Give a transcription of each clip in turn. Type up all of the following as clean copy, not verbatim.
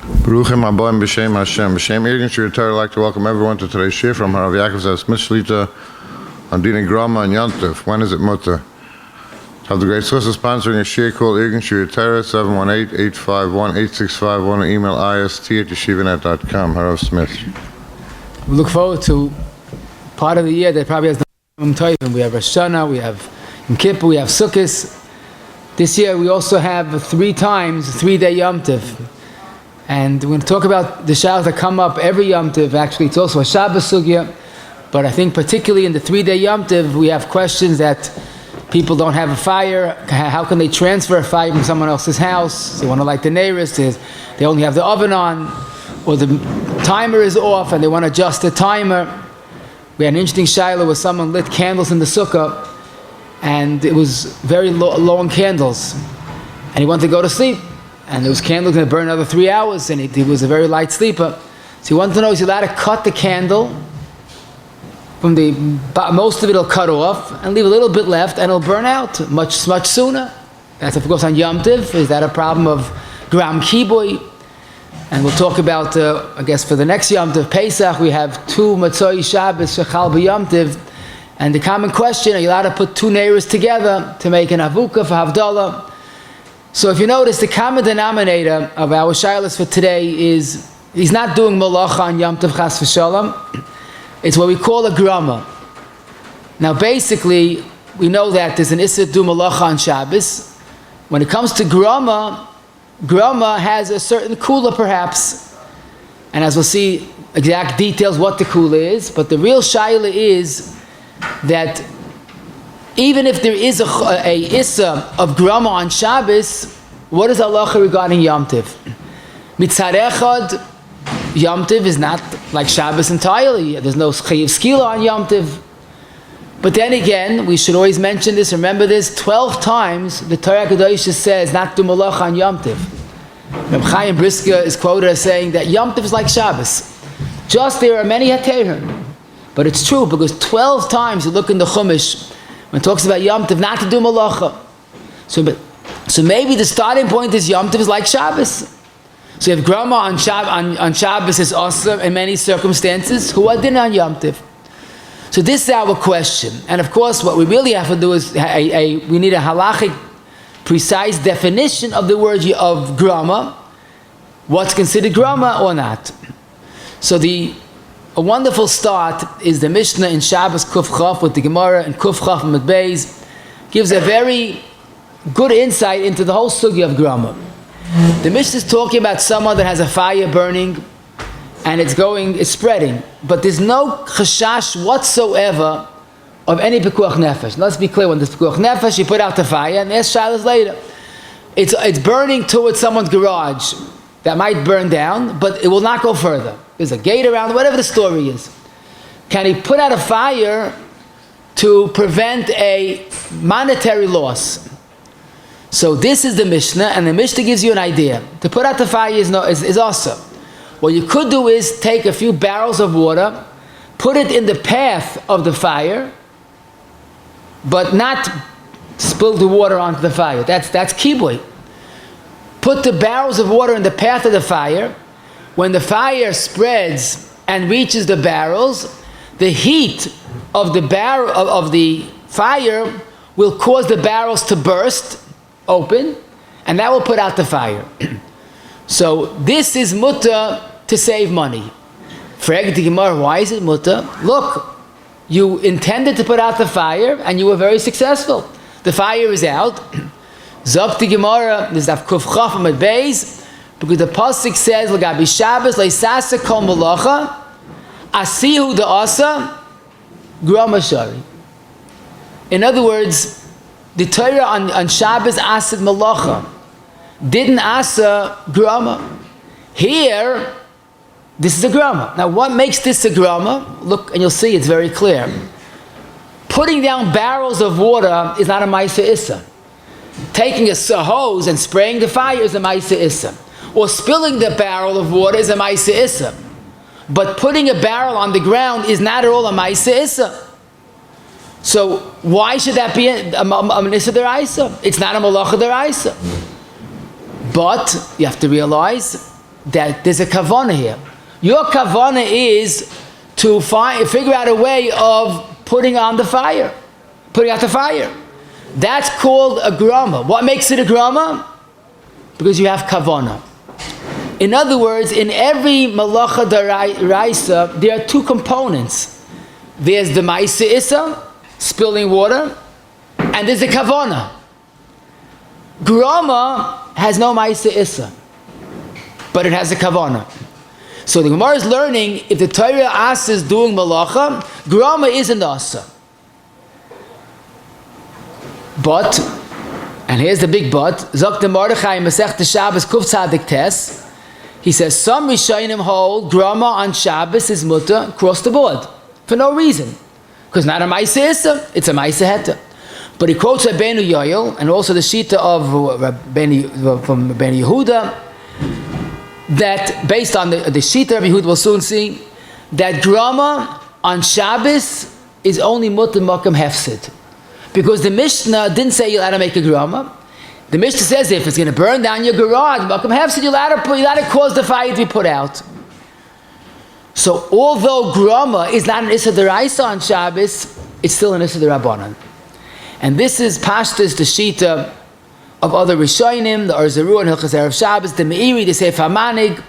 Baruchim Aboim B'Shem Hashem. B'Shem extinguished, I'd like to welcome everyone to today's shir from Rabbi Yaakov's Mitzlita on Dina Grama and Yomtov. When is it mutter? Have the great source sponsoring a shir called extinguished, 718-851-8651, or email ist@yeshivanet.com. Harav Smith. We look forward to part of the year that probably has the Yomtov. We have Ríshā, we have Kippa, we have sukkahs. This year we also have 3 times 3-day Yomtov. And we're going to talk about the shalos that come up every Yomtov. Actually, it's also a Shabbos sugya, but I think particularly in the 3-day Yomtov, we have questions that people don't have a fire. How can they transfer a fire from someone else's house? They want to light the neiros. They only have the oven on, or the timer is off, and they want to adjust the timer. We had an interesting shiloh where someone lit candles in the sukkah, and it was very long candles, and he wanted to go to sleep. And there was candle going to burn another 3 hours, and he was a very light sleeper. So he wanted to know, is he allowed to cut the candle from most of it will cut off, and leave a little bit left, and it'll burn out much sooner. That's of course on Yomtov. Is that a problem of Grama kיבוי? And we'll talk about, I guess for the next Yomtov, Pesach, we have 2 Matzoi Shabbos, Shechal b'Yomtov. And the common question, are you allowed to put 2 neiros together to make an avukah for havdala? So if you notice, the common denominator of our shilas for today is, he's not doing malacha on Yomtov chas v'shalom. It's what we call a grama. Now basically, we know that there's an issa do malacha on Shabbos. When it comes to grama has a certain kula perhaps. And as we'll see exact details what the kula is, but the real shaila is that even if there is a issa of grama on Shabbos, what is halacha regarding Yomtov? Mitzad echad, Yomtov is not like Shabbos entirely. There's no chayiv skila on Yomtov. But then again, we should always mention this, remember this, 12 times the Torah Kadosh says not to malacha on Yomtov. Reb Chaim Brisker is quoted as saying that Yomtov is like Shabbos. Just there are many haterim. But it's true, because 12 times you look in the Chumash, when it talks about Yomtov, not to do malacha. So maybe the starting point is Yomtov is like Shabbos. So you have Grama on Shabbos is awesome in many circumstances. Who are din on Yomtov? So this is our question. And of course, what we really have to do is, we need a halachic, precise definition of the word of Grama. What's considered Grama or not? So a wonderful start is the Mishnah in Shabbos Kuf Chaf with the Gemara and Kuf Chaf Mud Beis. Gives a very good insight into the whole sugya of Grama. The Mishnah is talking about someone that has a fire burning and it's spreading, but there's no chashash whatsoever of any pekuach nefesh. Let's be clear, when there's pekuach nefesh, you put out the fire and there's shilas later. It's burning towards someone's garage that might burn down, but it will not go further. There's a gate around, whatever the story is. Can he put out a fire to prevent a monetary loss? So this is the Mishnah, and the Mishnah gives you an idea. To put out the fire is awesome. What you could do is take a few barrels of water, put it in the path of the fire, but not spill the water onto the fire. That's kיבוי. Put the barrels of water in the path of the fire. When the fire spreads and reaches the barrels, the heat of the fire will cause the barrels to burst open, and that will put out the fire. So this is mutter to save money. Frag the Gemara, why is it mutter? Look, you intended to put out the fire, and you were very successful. The fire is out. Zok the Gemara, this is Av Kuf Chaf Amud Beis, because the Psiק says, L'gabi Shabbos, Le'sasa kol malacha, asihu da'asa, grama shari. In other words, the Torah on Shabbos asid malacha, didn't asa grama. Here, this is a grama. Now what makes this a grama? Look, and you'll see it's very clear. Putting down barrels of water is not a ma'isa issa. Taking a hose and spraying the fire is a ma'isa issa. Or spilling the barrel of water is a ma'isa issa. But putting a barrel on the ground is not at all a ma'isa issa. So why should that be a issa deraisa? It's not a malacha deraisa. But you have to realize that there's a kavanah here. Your kavanah is to figure out a way of putting out the fire. That's called a grama. What makes it a grama? Because you have kavanah. In other words, in every malacha daraisa, there are two components. There's the ma'isa issa, spilling water, and there's the kavanah. Grama has no ma'isa issa, but it has a kavanah. So the Gemara is learning, if the Torah asks is doing malacha, grama isn't asa. But, and here's the big but, Zok de Mordechai Masech de Shabbos Kuf Tzadik Tes, he says some Rishonim hold grama on Shabbos is mutter across the board for no reason, because not a ma'isa issa, it's a ma'isa heta. But he quotes Rabbeinu Yoel and also the shita of from Rabbeinu Yehuda, that based on the shita Rabbi Yehuda, we'll soon see that grama on Shabbos is only mutter makam hefsid, because the Mishnah didn't say you're allowed to make a grama. The Mishnah says if it's going to burn down your garage, makam hefsid, you're allowed to cause the fire to be put out. So although grama is not an issa deraisa on Shabbos, it's still an issa derabanan. And this is pashtas the shita of other Rishonim, the Arzaru and Hilchas Erev Shabbos, the Meiri, the Seif HaManig.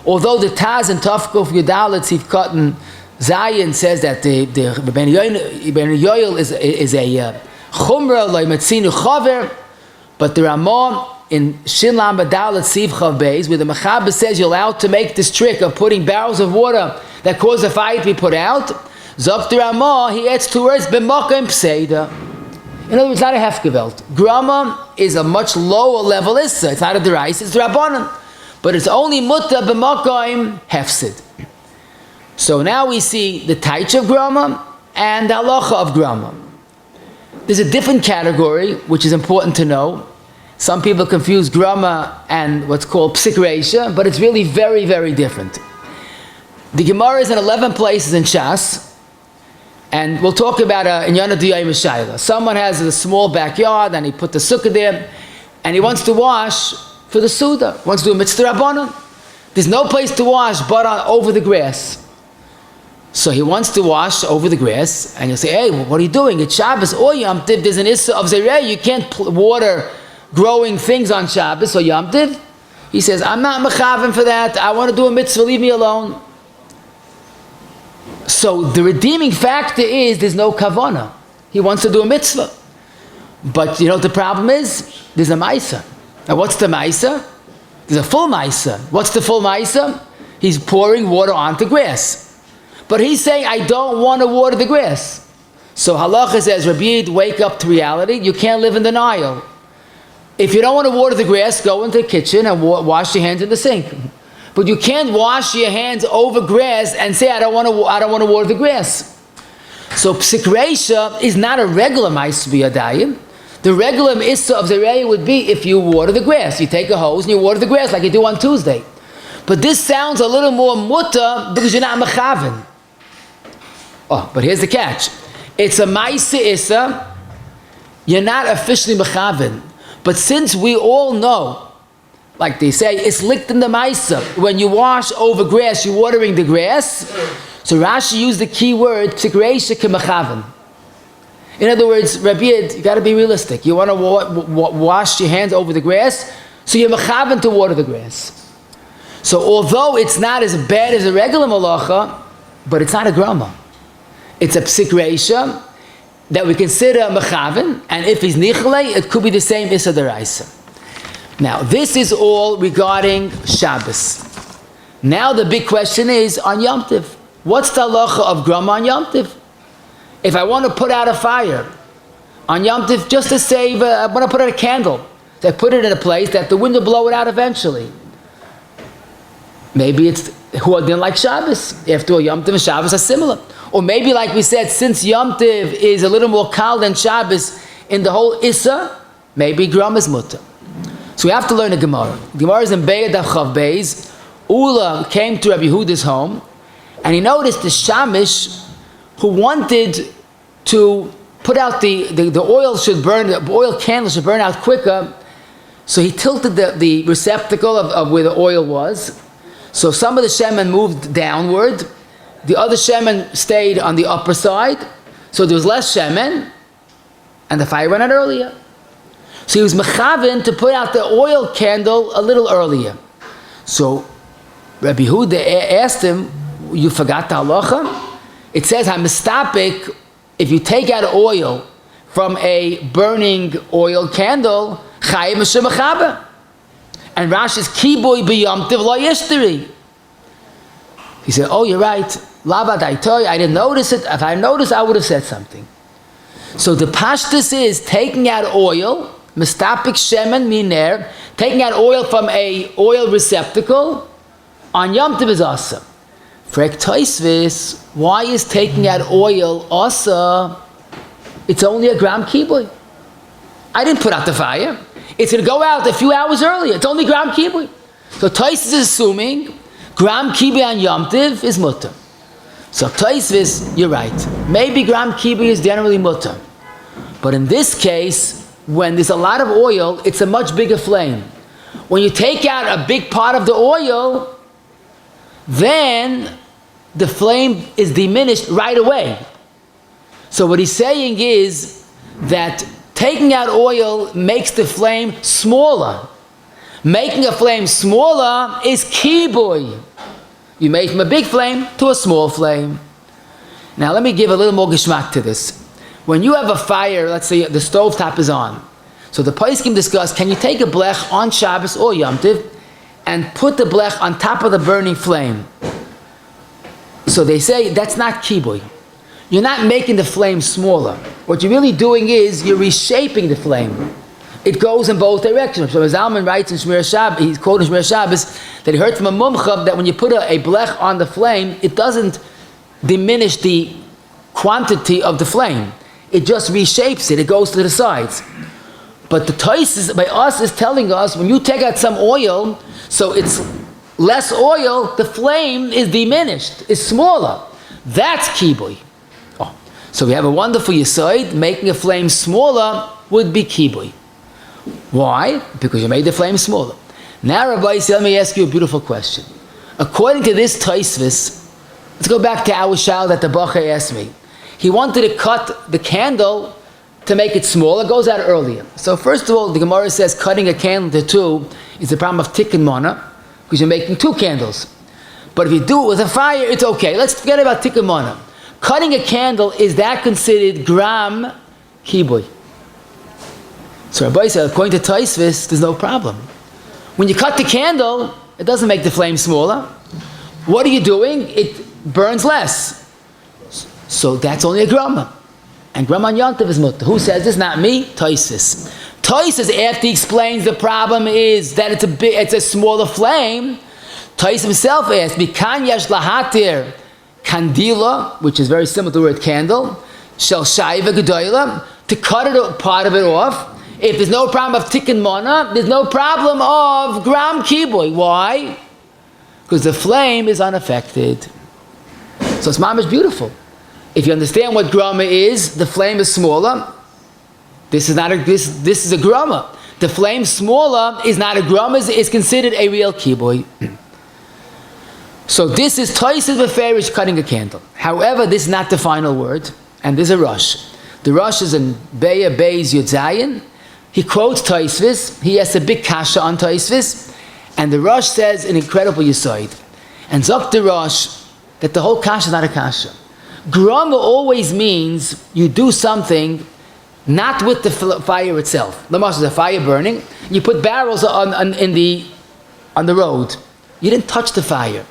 Although the Taz and Tafkuf Yudal Tzif Cotton Zayin says that the Rabbeinu Yoel is a chumra like Metzinu Chaver, but the Ramah in Shin Lam Badal Tzif Chav Beis, where the Mechaber says you're allowed to make this trick of putting barrels of water that cause the fire to be put out, Zok the Ramah, he adds two words, B'Mokka and Pseida. In other words, it's not a hefgevelt. Grama is a much lower level issa. It's not a derais, it's drabanan. But it's only mutta b'makoim hefsid. So now we see the taich of grama and the halacha of grama. There's a different category, which is important to know. Some people confuse grama and what's called psik reisha, but it's really very, very different. The Gemara is in 11 places in Shas, and we'll talk about in Yana Diyay Mishayla. Someone has a small backyard and he put the sukkah there and he wants to wash for the Suda, wants to do a mitzvah rabbanon. There's no place to wash but over the grass. So he wants to wash over the grass and you'll say, hey, what are you doing? It's Shabbos or Yomtov. There's an issa of zereh. You can't water growing things on Shabbos or Yomtov. He says, I'm not mechaven for that. I want to do a mitzvah. Leave me alone. So the redeeming factor is there's no kavanah. He wants to do a mitzvah. But you know what the problem is? There's a maisa. Now what's the maisa? There's a full maisa. What's the full maisa? He's pouring water onto grass. But he's saying, I don't want to water the grass. So halacha says, Rabbi, wake up to reality. You can't live in denial. If you don't want to water the grass, go into the kitchen and wash your hands in the sink. But you can't wash your hands over grass and say, I don't want to water the grass. So psik reisha is not a regular ma'is b'yadayim. The regular issa of zerei would be if you water the grass. You take a hose and you water the grass like you do on Tuesday. But this sounds a little more mutter because you're not mechaven. Oh, but here's the catch. It's a ma'is issa. You're not officially mechaven. But since we all know, like they say, it's licked in the maisa. When you wash over grass, you're watering the grass. So Rashi used the key word, psik reisha k'mechaven. In other words, Rabbi, you got to be realistic. You want to wash your hands over the grass, so you're mechaven to water the grass. So although it's not as bad as a regular malacha, but it's not a grama. It's a psik reisha that we consider mechaven, and if he's nichle, it could be the same issa deraisa. Now, this is all regarding Shabbos. Now the big question is on Yomtov. What's the halacha of grama on Yomtov? If I want to put out a fire on Yomtov, just to save, I want to put out a candle. So I put it in a place that the wind will blow it out eventually. Maybe it's who didn't like Shabbos. After all, Yomtov and Shabbos are similar. Or maybe, like we said, since Yomtov is a little more kal than Shabbos in the whole Issa, maybe grama is mutter. So we have to learn a Gemara. The Gemara is in Be'ed Chav Beis. Ula came to Rabbi Yehuda's home, and he noticed the Shamish who wanted to put out the oil should burn, the oil candle should burn out quicker. So he tilted the receptacle of where the oil was, So some of the shemen moved downward, the other shemen stayed on the upper side, so there was less shemen, and the fire went out earlier. So he was mechaven to put out the oil candle a little earlier. So Rabbi Huda asked him, you forgot the halacha? It says, hamistapik, if you take out oil from a burning oil candle, chayim m'shem mechaber. And Rashi's kibui b'yomtiv lo yishteri. He said, oh, you're right. Lavad aitoy, I didn't notice it. If I noticed, I would have said something. So the pashtus is taking out oil, mistapik shemen miner, taking out oil from a oil receptacle on Yomtov is asa. Frek Tosfos, why is taking out oil asa? It's only a gram kibui. I didn't put out the fire. It's going to go out a few hours earlier. It's only gram kibui. So Tosfos is assuming gram kibui on Yomtov is mutter. So Tosfos, you're right. Maybe gram kibui is generally mutter. But in this case, when there's a lot of oil, it's a much bigger flame. When you take out a big part of the oil, then the flame is diminished right away. So what he's saying is that taking out oil makes the flame smaller. Making a flame smaller is kibui. You made from a big flame to a small flame. Now let me give a little more geschmack to this. When you have a fire, let's say the stovetop is on. So the poskim discuss, can you take a blech on Shabbos or Yomtov and put the blech on top of the burning flame? So they say that's not kibui. You're not making the flame smaller. What you're really doing is you're reshaping the flame. It goes in both directions. So Zalman writes in Shmir Shabbos, he's quoting Shmir Shabbos, that he heard from a mumcha that when you put a blech on the flame, it doesn't diminish the quantity of the flame. It just reshapes it. It goes to the sides. But the Tosfos by us is telling us when you take out some oil, so it's less oil, the flame is diminished, is smaller. That's kibui. Oh. So we have a wonderful yisoid, making a flame smaller would be kibui. Why? Because you made the flame smaller. Now Rabbi said, let me ask you a beautiful question. According to this Tosfos, let's go back to our shal that the Bacha asked me. He wanted to cut the candle to make it smaller, it goes out earlier. So first of all, the Gemara says cutting a candle to two is the problem of tikkun mana, because you're making two candles. But if you do it with a fire, it's okay. Let's forget about tikkun mana. Cutting a candle, is that considered gram kibui? So Rabbi said, according to Tosfos, there's no problem. When you cut the candle, it doesn't make the flame smaller. What are you doing? It burns less. So that's only a grama. And grama on Yomtov is mutter. Who says this? Not me. Tosfos. Tosfos, after he explains the problem is that it's a smaller flame, Tosfos himself asks, "Mikan yesh lahatir kandila," which is very similar to the word candle, shel shayva gedoyla, to cut it part of it off. If there's no problem of tikkun mana, there's no problem of gram kibui. Why? Because the flame is unaffected. So it's mamish beautiful. If you understand what grama is, the flame is smaller. This is not a this is a grama. The flame smaller is not a grama, is considered a real kibui. So this is Tosfos beferish cutting a candle. However, this is not the final word, and there's a rush. The rush is in Beya Beis Yud Zayin. He quotes Tosfos. He has a big kasha on Tosfos, and the rush says an incredible yisoid. And Zok the rush that the whole kasha is not a kasha. Grama always means you do something not with the fire itself. There's a fire burning. You put barrels on the road. You didn't touch the fire.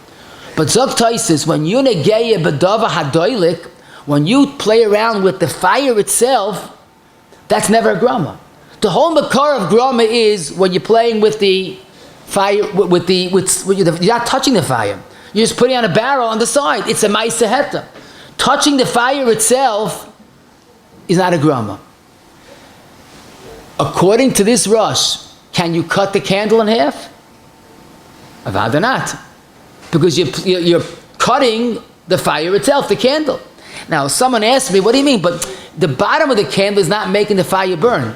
But Zok Tosfos, when you negeya b'dava hadoilik, when you play around with the fire itself, that's never a grama. The whole makar of grama is when you're playing with the fire, you're not touching the fire. You're just putting on a barrel on the side. It's a ma'aseh heta. Touching the fire itself is not a grama. According to this rush, can you cut the candle in half? Avada not. Because you're cutting the fire itself, the candle. Now, someone asked me, what do you mean? But the bottom of the candle is not making the fire burn.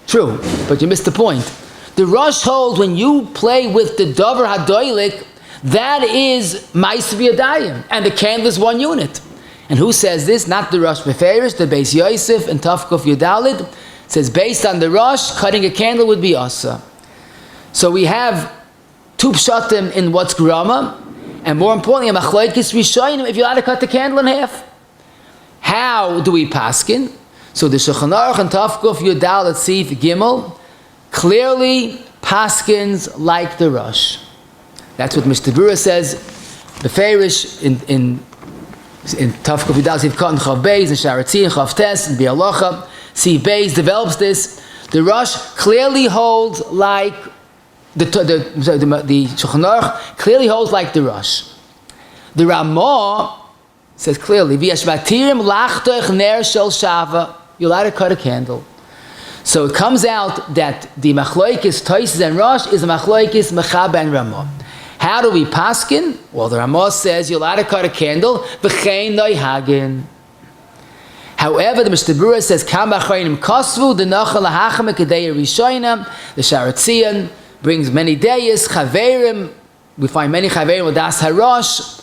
True, but you missed the point. The rush holds when you play with the davar hadoilik, That is Ma'aseh B'Yadayim, and the candle is one unit. And who says this? Not the Rosh Beferish, the Beis Yosef, and Tafkuf Yudalid. Says based on the Rosh, cutting a candle would be Asa. So we have two pshatim in what's Grama, and more importantly, a machlokes rishonim if you're allowed to cut the candle in half. How do we paskin? So the Shulchan Aruch and Tafkuf Yudalid Sif Gimel clearly paskins like the Rosh. That's what Mishnah Berurah says. Beferish in Tafkuf Yudalid Sif Katan Chav Beis and Sharatzi and Chav Tes and Bi'alacha. See, Beis develops this. The Rosh clearly holds like the Shulchan Aruch clearly holds like the Rosh. The Ramah says clearly, "V'yashvatirim lachtoch ner shel shava." You're allowed to cut a candle. So it comes out that the machlokes Tosfos and Rosh is a machlokes Mechaba and Ramah. How do we paskin? Well, the Ramah says you're allowed to cut a candle. V'chein noihagin. However, the Mishnah Berurah says, "Kam b'achronim kosvu denachal lahacham kedei rishonim." The Sharatzian brings many days. Chaverim, we find many chaverim with das harosh.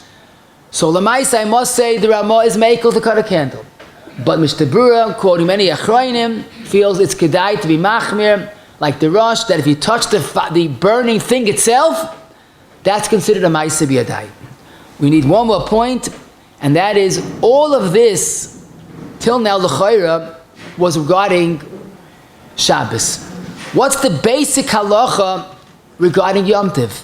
So lemaisa, I must say, the Ramah is mekel to cut a candle. But Mishnah Berurah, quoting many achronim, feels it's kedai to be machmir, like the Rosh, that if you touch the burning thing itself, that's considered a ma'aseh b'yadayim. We need one more point, and that is all of this till now, l'chayra, was regarding Shabbos. What's the basic halacha regarding Yomtov?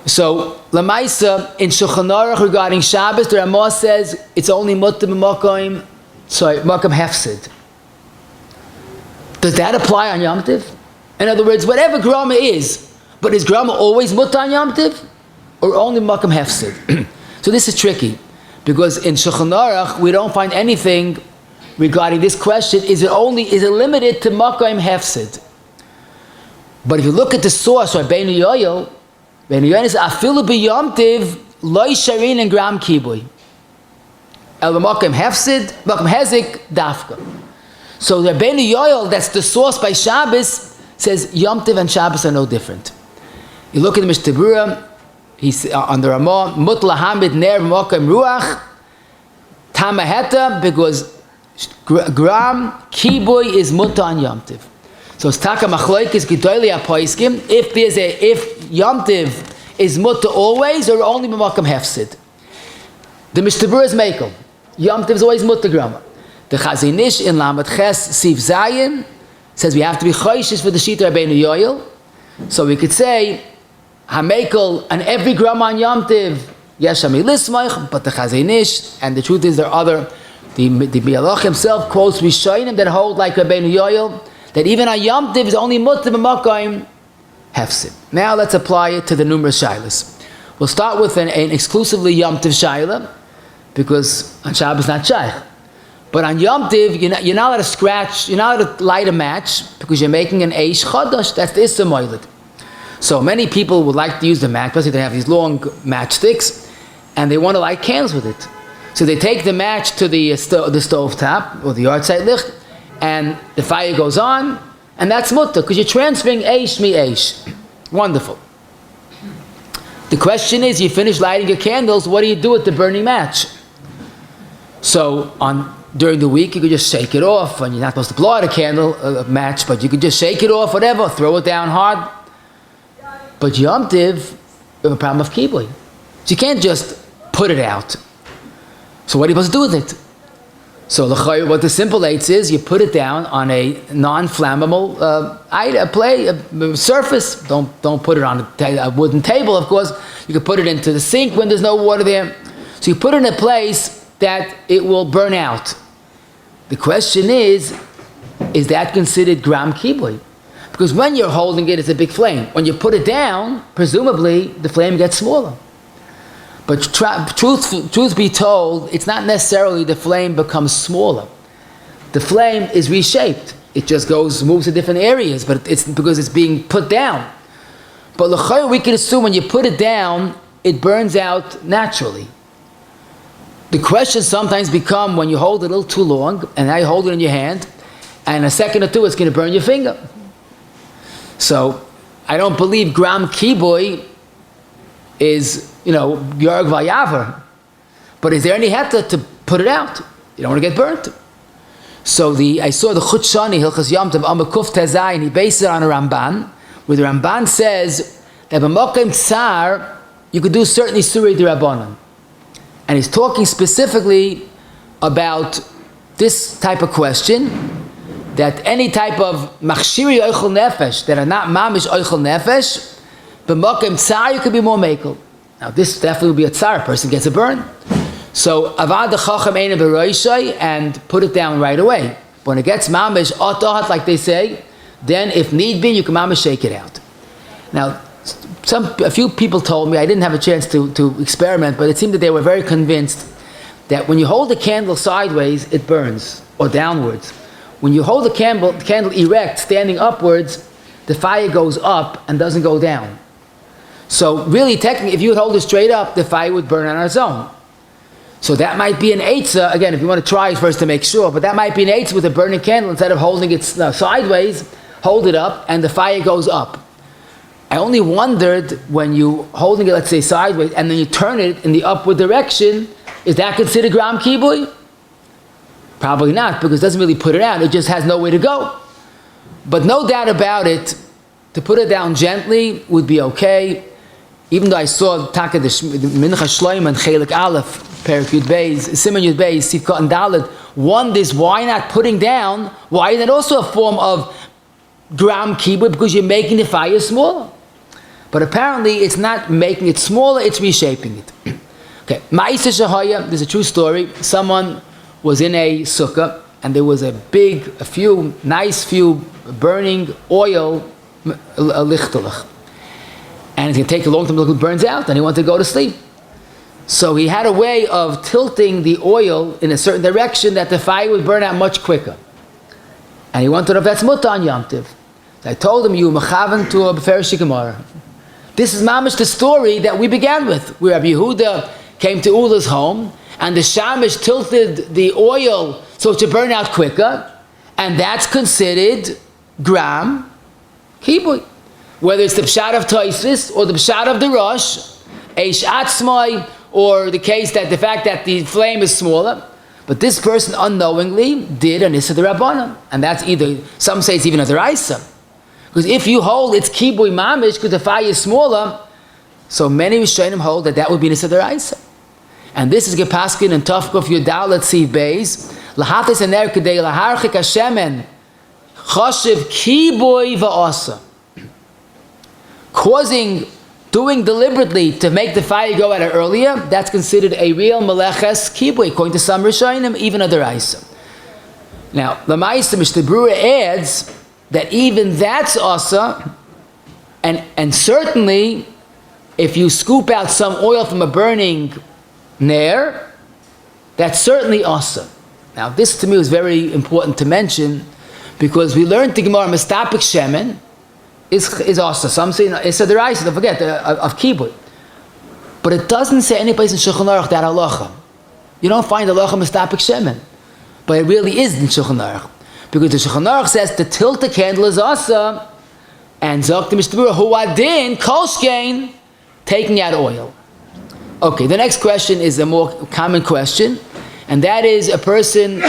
So, Lamaisa, in Shulchan Aruch regarding Shabbos, the Ramah says it's only mutter b'makom hefsid. Does that apply on Yomtov? In other words, whatever Grama is, but is Grama always mutter on Yomtov? Or only makom hefsid? So this is tricky. Because in Shulchan Aruch, we don't find anything regarding this question. Is it limited to makom hefsid? But if you look at the source, Rabbeinu Yoel is afilu b'yomtiv loy sharin and gram kibui. El makom hefsid, makom hezik dafka. So Rabbeinu Yoel, that's the source by Shabbos, says Yomtiv and Shabbos are no different. You look at the Mishnah Berurah, he's on the Ramah, mut lahamid ner makom ruach tamaheta, because gram kibui is muta on Yomtiv. So it's taka machlokes gedolei hapoiskim if Yomtiv is muta always or only b'makom hefsid. The Mishnah Berurah is mekel. Yomtiv is always muta grama. The Chazon Ish in Lamed Ches Sif Zayin says we have to be choishes for the Shita Rabbeinu Yoel. So we could say hamekel and every grama on Yomtiv yesh hamilismach, but the Chazon Ish, and the truth is there are other. The Bialach himself quotes Rishonim that hold like Rabbeinu Yoel, that even on Yomtiv is only mutter b'makom hefsid. Now let's apply it to the numerous shaylas. We'll start with an exclusively Yomtiv shayla, because on Shabbos not shaykh. But on Yomtiv, you're not allowed to scratch, you're not allowed to light a match, because you're making an eish chadash, that's the issa moiled. So many people would like to use the match, especially they have these long matchsticks, and they want to light candles with it. So they take the match to the stovetop, or the yard-side licht, and the fire goes on, and that's mutter, because you're transferring eish mi eish. Wonderful. The question is, you finish lighting your candles, what do you do with the burning match? So during the week, you could just shake it off, and you're not supposed to blow out a match, but you could just shake it off, whatever, throw it down hard. But Yomtiv, you have a problem of kibui. So you can't just put it out. So what are you supposed to do with it? So what the simple eights is, you put it down on a non-flammable surface. Don't put it on a wooden table, of course. You can put it into the sink when there's no water there. So you put it in a place that it will burn out. The question is that considered gram kibui? Because when you're holding it, it's a big flame. When you put it down, presumably the flame gets smaller. But truth be told, it's not necessarily the flame becomes smaller. The flame is reshaped. It just moves to different areas, but it's because it's being put down. But l'chayr, we can assume when you put it down, it burns out naturally. The question sometimes becomes when you hold it a little too long, and now you hold it in your hand, and a second or two, it's going to burn your finger. So I don't believe gram kibui is, Yorg Vayavar. But is there any heta to put it out? You don't want to get burnt. So I saw the Chutshani, Hilchas Yomtov, Amakuf Tezai, and he bases it on a Ramban, where the Ramban says that b'mokem tsar, you could do certainly Surei D'Rabbanan. And he's talking specifically about this type of question, that any type of machshiri oichel nefesh, that are not mamish oichel nefesh, b'mokem tsar, you could be more mekel. Now this definitely will be a tsar, a person gets a burn. So avad chacham ein b'roishai, and put it down right away. But when it gets mamish otohat, like they say, then if need be, you can mamish shake it out. Now, a few people told me, I didn't have a chance to experiment, but it seemed that they were very convinced that when you hold the candle sideways, it burns, or downwards. When you hold the candle erect, standing upwards, the fire goes up and doesn't go down. So really, technically, if you would hold it straight up, the fire would burn on its own. So that might be an eitzah, again, if you want to try it first to make sure, but that might be an eitzah with a burning candle. Instead of holding it sideways, hold it up and the fire goes up. I only wondered, when you holding it, let's say sideways, and then you turn it in the upward direction, is that considered gram kibui? Probably not, because it doesn't really put it out, it just has nowhere to go. But no doubt about it, to put it down gently would be okay. Even though I saw Taka the Mincha Shloim and Chelik Aleph, Perik Yud Beis, Simon Yud Beis, Sivkot and Dalet, wonders why not putting down, why is that also a form of gram kibui? Because you're making the fire smaller. But apparently it's not making it smaller, it's reshaping it. Okay, Ma'isa Shahaya, there's a true story. Someone was in a sukkah and there was a few burning oil, a lichtelach. And it's going to take a long time until it burns out, and he wanted to go to sleep. So he had a way of tilting the oil in a certain direction that the fire would burn out much quicker. And he wanted to know if that's muta on Yomtov. So I told him, you mechaven to a beferish gemara. This is mamish the story that we began with, where Rabbi Yehuda came to Ula's home, and the shamish tilted the oil so it should burn out quicker, and that's considered gram kibui. Whether it's the pshat of Tosfos or the pshat of the Rosh, eish atzmai, or the case that the fact that the flame is smaller, but this person unknowingly did an issa d'Rabbanan, and that's either, some say it's even a d'oraisa, because if you hold it's kibui mamish because the fire is smaller, so many Rishonim hold that would be an issa d'oraisa. And this is gepaskin and tafkuf yudalet siv beis lahatis aner kedei laharchik hashemen choshev kibui va'asa, doing deliberately to make the fire go out earlier, that's considered a real meleches kibui, according to some Rishonim, even a deraisa. Now, the Ma'aser Mishnah Berurah adds that even that's asa, and certainly, if you scoop out some oil from a burning ner, that's certainly asa. Now, this to me was very important to mention, because we learned the Gemara Mestapik Shemen is also, some say it's a deraisa, don't forget, of kibui. But it doesn't say any place in Shulchan Aruch that halacha. You don't find halacha mestapik shemen. But it really is in Shulchan Aruch. Because the Shulchan Aruch says to tilt the candle is asa, and zok the Mishnah Berurah huadin kolshkein, taking out oil. Okay, the next question is a more common question, and that is a person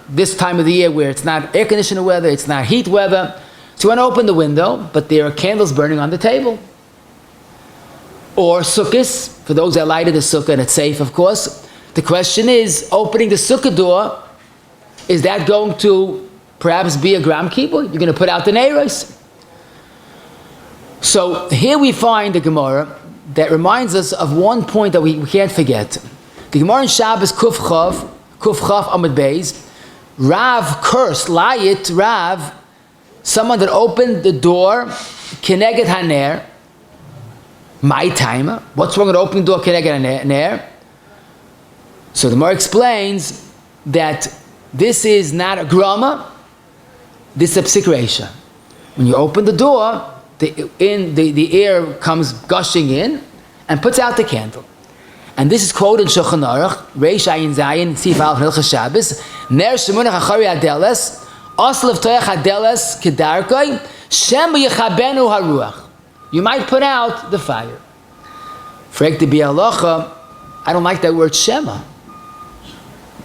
this time of the year where it's not air conditioner weather, it's not heat weather, so you want to open the window, but there are candles burning on the table. Or sukkahs, for those that lighted the sukkah, and it's safe, of course. The question is, opening the sukkah door, is that going to perhaps be a gram kibui? You're going to put out the neiros. So here we find a Gemara that reminds us of one point that we can't forget. The Gemara in Shabbos Kuf Chav Amud Beis, Rav cursed, Layit Rav, someone that opened the door, Keneged Haner, my timer. What's wrong with opening the door, Keneged Haner? So the Gemara explains that this is not a Grama, this is a psic רישא. When you open the door, the air comes gushing in and puts out the candle. And this is quoted in Shulchan Aruch, Reish Ayin Zayin, Sif Aleph Hilchas Shabbos, Ner Shemunach Achari Hadeles, Oslev Toyach Hadeles Kedarkoi, Shem Yechabenu Haruach. You might put out the fire. Frek de halacha, I don't like that word shema.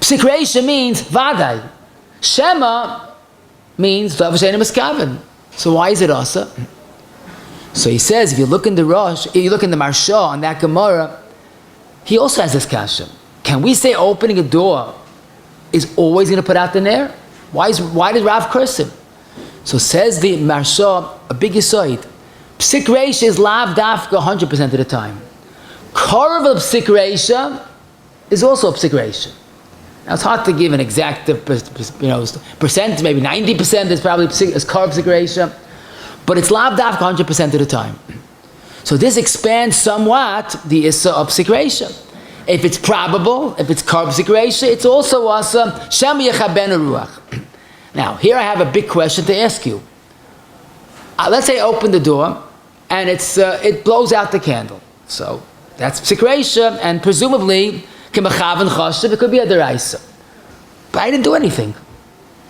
Psik reisha means vadai. Shema means davashein miskaven. So why is it asa? So he says, if you look in the Rosh, if you look in the Marsha on that Gemara, he also has this kasha. Can we say opening a door is always going to put out the ner? Why did Rav curse him? So says the Marsha, a big aside. Psik reisha is lav dafka 100% of the time. Korv of psik reisha is also a psik reisha. Now it's hard to give an exact percent, maybe 90% is probably korv psik reisha, but it's lav dafka 100% of the time. So this expands somewhat the issa of psik reisha. If it's probable, if it's korv psik reisha, it's also asa shem yechaben ruach. Now here I have a big question to ask you. Let's say I open the door and it blows out the candle. So that's psik reisha, and presumably k'mechaven chashav, it could be a deraisa. But I didn't do anything.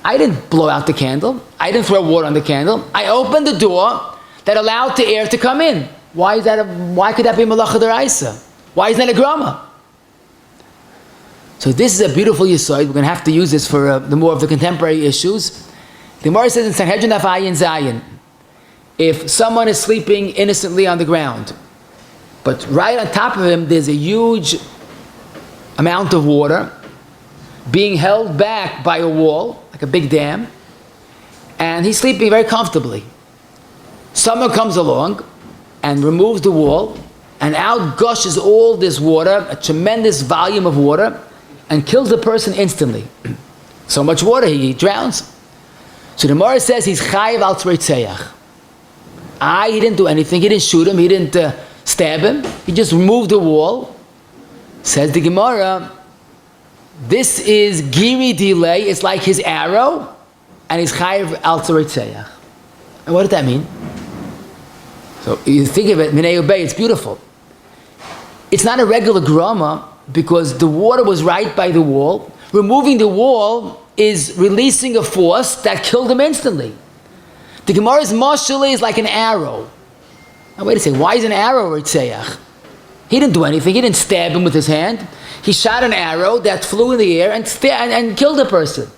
I didn't blow out the candle. I didn't throw water on the candle. I opened the door that allowed the air to come in. Why could that be malacha deraisa? Why isn't that a grama? So this is a beautiful yesod. We're going to have to use this for the more of the contemporary issues. The Gemara says in Sanhedrin Daf Ayin Zayin, if someone is sleeping innocently on the ground, but right on top of him there's a huge amount of water being held back by a wall, like a big dam, and he's sleeping very comfortably. Someone comes along and removes the wall, and out gushes all this water, a tremendous volume of water, and kills the person instantly. So much water, he drowns. So the Gemara says he's chayiv al tzreitzeach. He didn't do anything, he didn't shoot him, he didn't stab him, he just removed the wall. Says the Gemara, this is giri delay, it's like his arrow, and he's chayiv al tzreitzeach. And what did that mean? So you think of it, minei ubei, it's beautiful. It's not a regular grama, because the water was right by the wall. Removing the wall is releasing a force that killed him instantly. The Gemara's mashal is like an arrow. Now wait a second, why is an arrow ritzeach? He didn't do anything, he didn't stab him with his hand. He shot an arrow that flew in the air and killed a person.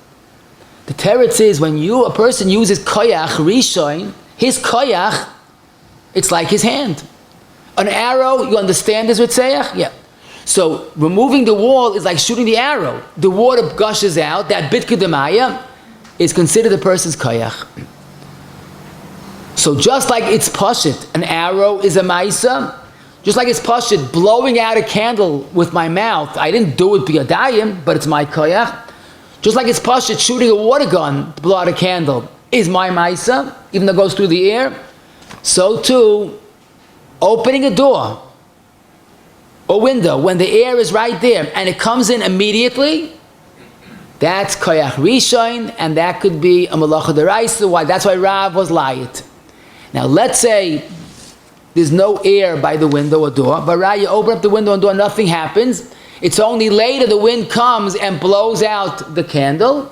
The teretz is when a person uses koyach, rishon, his koyach, it's like his hand. An arrow, you understand this ritzeach? Yeah. So removing the wall is like shooting the arrow. The water gushes out. That bit kedemaya is considered a person's koyach. So just like it's pashit, an arrow is a maisa. Just like it's pashit, blowing out a candle with my mouth. I didn't do it biyadayim, but it's my koyach. Just like it's pashit, shooting a water gun to blow out a candle is my maisa, even though it goes through the air. So too, opening a door, a window, when the air is right there and it comes in immediately, that's koyach rishon, and that could be a malacha deraisa. Why? That's why Rav was layit. Now let's say there's no air by the window or door, but you open up the window and door, nothing happens. It's only later the wind comes and blows out the candle.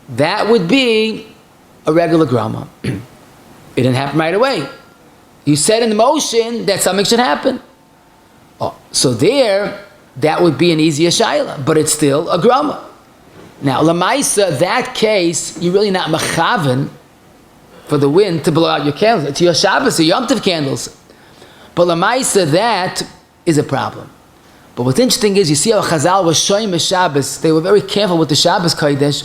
That would be a regular grama. It didn't happen right away. You set in motion that something should happen. So there, that would be an easier shaila, but it's still a grama. Now, lamaisa, that case, you're really not mechaven for the wind to blow out your candles. It's your Shabbos or Yomtov candles. But lamaisa, that is a problem. But what's interesting is, you see how Chazal was showing the Shabbos. They were very careful with the Shabbos Kodesh.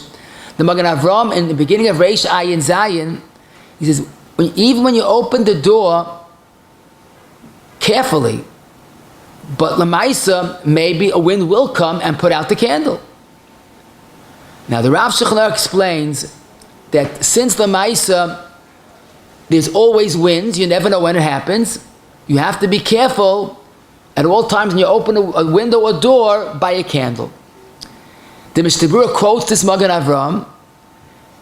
The Magen Avram, in the beginning of Reish Ayin Zayin, he says, even when you open the door carefully, but lamaisa, maybe a wind will come and put out the candle. Now the Rav Shechner explains that since lamaisa, there's always winds, you never know when it happens, you have to be careful at all times when you open a window or door by a candle. The Mishnah Berurah quotes this Magen Avram,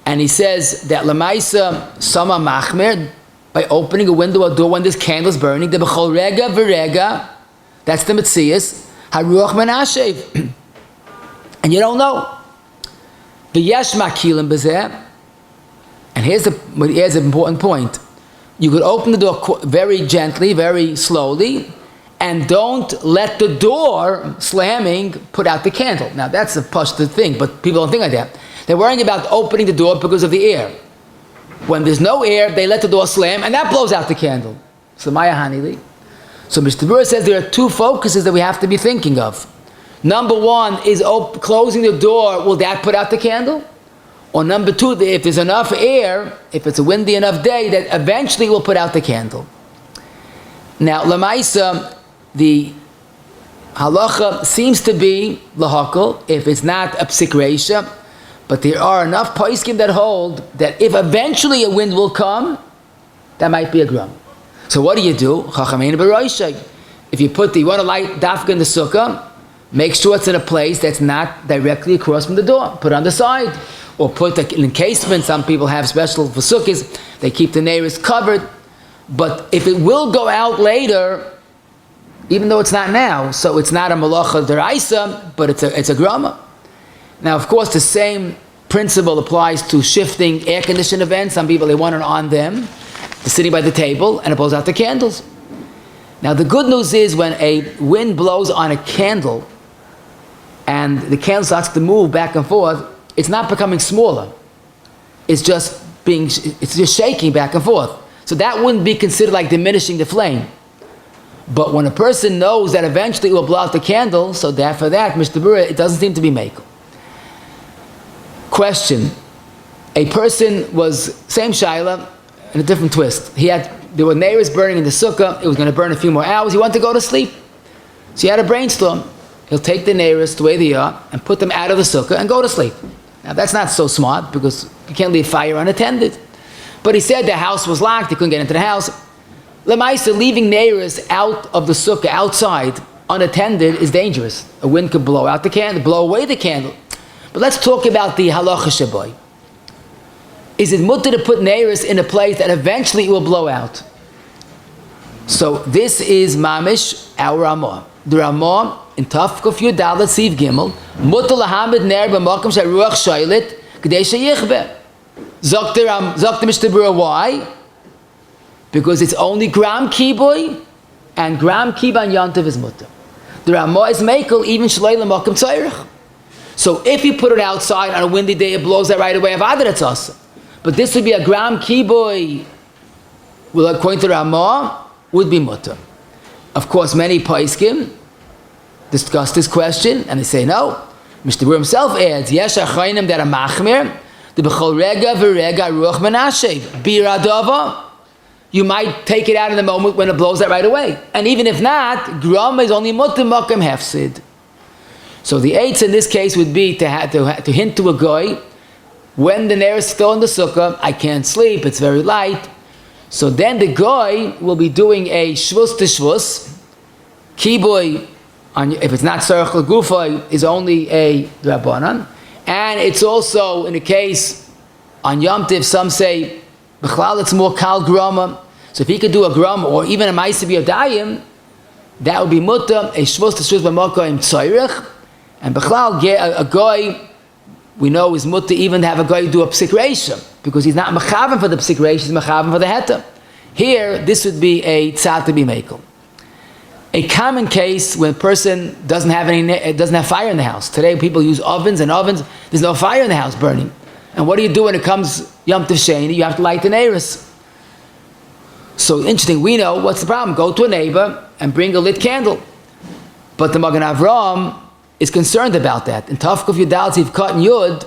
and he says that lamaisa sama machmer, by opening a window or door when this candle is burning, the b'chol rega v'rega, that's the Metzias, haruach menashev, and you don't know. The yesh makilim b'zeh, and here's an important point. You could open the door very gently, very slowly, and don't let the door slamming put out the candle. Now that's a pashta thing, but people don't think like that. They're worrying about opening the door because of the air. When there's no air, they let the door slam, and that blows out the candle. So Maya Hanili. So Mr. Brewer says there are two focuses that we have to be thinking of. Number one is closing the door, will that put out the candle? Or number two, if there's enough air, if it's a windy enough day, that eventually will put out the candle. Now, Lamaisa, the halacha seems to be lahakal, if it's not a psic רישא, but there are enough poskim that hold that if eventually a wind will come, that might be a Grama. So what do? If you want to light dafka in the sukkah, make sure it's in a place that's not directly across from the door. Put it on the side. Or put an encasement. Some people have special for sukkahs. They keep the neiros covered. But if it will go out later, even though it's not now, so it's not a malacha deraisa, but it's a grama. Now, of course, the same principle applies to shifting air conditioned events. Some people, they want it on them. They're sitting by the table, and it blows out the candles. Now, the good news is when a wind blows on a candle, and the candle starts to move back and forth, it's not becoming smaller. It's just shaking back and forth. So that wouldn't be considered like diminishing the flame. But when a person knows that eventually it will blow out the candle, so that for that, Mr. Brewer, it doesn't seem to be makel. Question. A person was, same shaila, in a different twist. There were neiros burning in the sukkah. It was going to burn a few more hours. He wanted to go to sleep. So he had a brainstorm. He'll take the neiros the way they are and put them out of the sukkah and go to sleep. Now that's not so smart because you can't leave fire unattended. But he said the house was locked, he couldn't get into the house. Lemaisa, leaving neiros out of the sukkah, outside, unattended, is dangerous. A wind could blow out the candle, blow away the candle. But let's talk about the halacha shaboy. Is it mutter to put neiros in a place that eventually it will blow out? So this is mamish, our Ramah. The Ramah, in Tafkuf Yudalat Siv Gimel, mutter lahamid ner b'makom she'ruach shaylit k'dei sheyichbeh. Zok the Mr. Brewer, why? Because it's only gram kibui, and gram kiba on Yomtov is mutter. The Ramah is makel even shalei l'makom tzayrich. So if you put it outside on a windy day, it blows that right away. Avada, it's awesome. But this would be a gram kibui. Well, according to the Ramah, would be mutter. Of course, many poskim discuss this question, and they say no. Mr. Brewer himself adds, Yesh achayim that a machmir, the b'chol rega v'rega ruach menashev, biradava. You might take it out in the moment when it blows that right away. And even if not, grama is only mutter makom hefsid. So the eights in this case would be to hint to a guy, when the neiros is still in the sukkah, I can't sleep, it's very light. So then the guy will be doing a shvus to shvus. Kibui, if it's not tzarech l'gufay, is only a drabanan. And it's also, in the case, on Yomtov, some say, b'chlal it's more kal grama. So if he could do a grama, or even a ma'aseh b'yodayim, that would be mutter, a shvus to shvus b'makom tzarech. And b'chlal, a guy, we know is mutter even to have a guy do a psic רישא, because he's not mechaven for the psic רישא, he's mechaven for the heta. Here, this would be a tzad to be makel. A common case when a person doesn't have fire in the house. Today, people use ovens, there's no fire in the house burning. And what do you do when it comes Yomtov Sheni? You have to light the neiros. So interesting, we know what's the problem. Go to a neighbor and bring a lit candle. But the Magen Avraham is concerned about that. In Tafkuf Yudal Tziv Kat and Yud,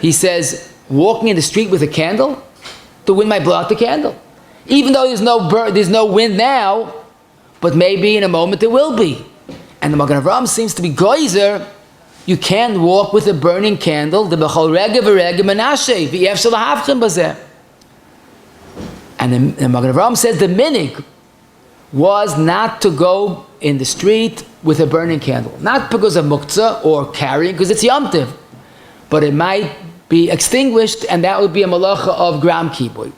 he says, walking in the street with a candle, the wind might blow out the candle. Even though there's no wind now, but maybe in a moment there will be. And the Magen Avraham seems to be geyser. You can't walk with a burning candle. The b'chol rega v'rega menashe v'yef shalahavchem bazeh. And the Magen Avraham says the minig was not to go in the street with a burning candle, not because of muktzah or carrying, because it's Yomtov, but it might be extinguished, and that would be a malacha of gram kibui.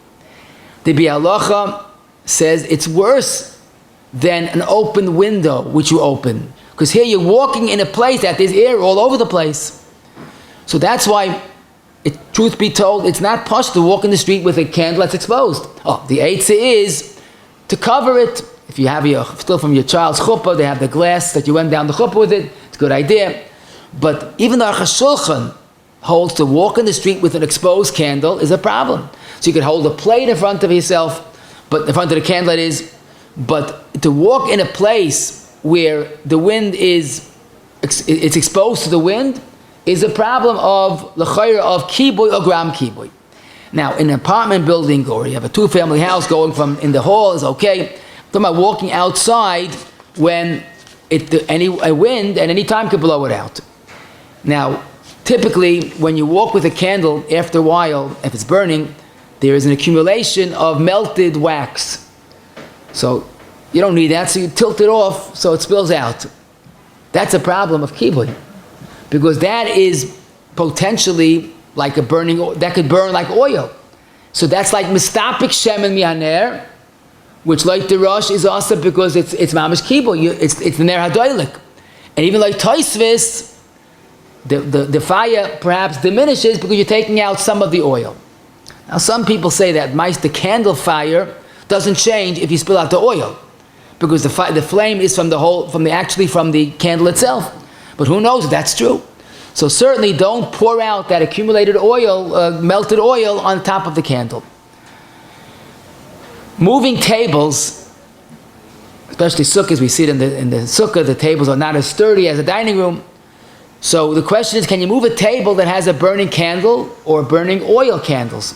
The halacha says it's worse than an open window which you open, because here you're walking in a place that there's air all over the place. So that's why, truth be told, it's not posh to walk in the street with a candle that's exposed. The eitzah is to cover it. If you have still from your child's chuppah, they have the glass that you went down the chuppah with it. It's a good idea. But even the Aruch HaShulchan holds to walk in the street with an exposed candle is a problem. So you could hold a plate in front of yourself, but in front of the candle it is. But to walk in a place where the wind it's exposed to the wind is a problem of l'chayra of kibui or gram kibui. Now, in an apartment building, or you have a two-family house going from in the hall is okay. I'm talking about walking outside when a wind at any time could blow it out. Now, typically, when you walk with a candle, after a while, if it's burning, there is an accumulation of melted wax. So you don't need that, so you tilt it off so it spills out. That's a problem of kibui, because that is potentially like a burning, that could burn like oil. So that's like mistapik shemen mihaner, which like the rush is also because it's mamish kibui, it's the ner hadalek. And even like Tosfos, the fire perhaps diminishes because you're taking out some of the oil. Now some people say that the candle fire doesn't change if you spill out the oil, because the flame is from the candle itself. But who knows if that's true? So certainly don't pour out that accumulated oil, melted oil on top of the candle. Moving tables, especially sukkahs, we see it in the sukkah, the tables are not as sturdy as a dining room. So the question is, can you move a table that has a burning candle or burning oil candles?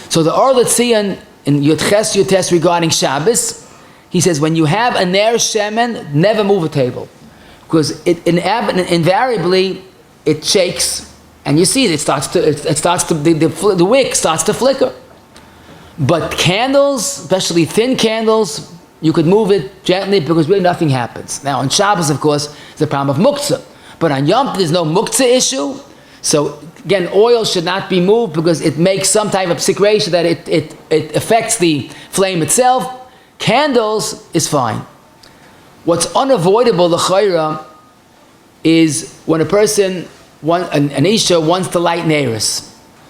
So the Or L'Tzion in Yotches Yotes regarding Shabbos, he says when you have a ner shemen, never move a table, because invariably it shakes, and you see it starts to the wick starts to flicker. But candles, especially thin candles, you could move it gently because really nothing happens. Now on Shabbos, of course, it's a problem of muktzah, but on Yom Tov there's no muktzah issue. So again, oil should not be moved because it makes some type of psic רישא that it affects the flame itself. Candles is fine. What's unavoidable, l'chayra, is when a person, an Isha, wants to light neiros.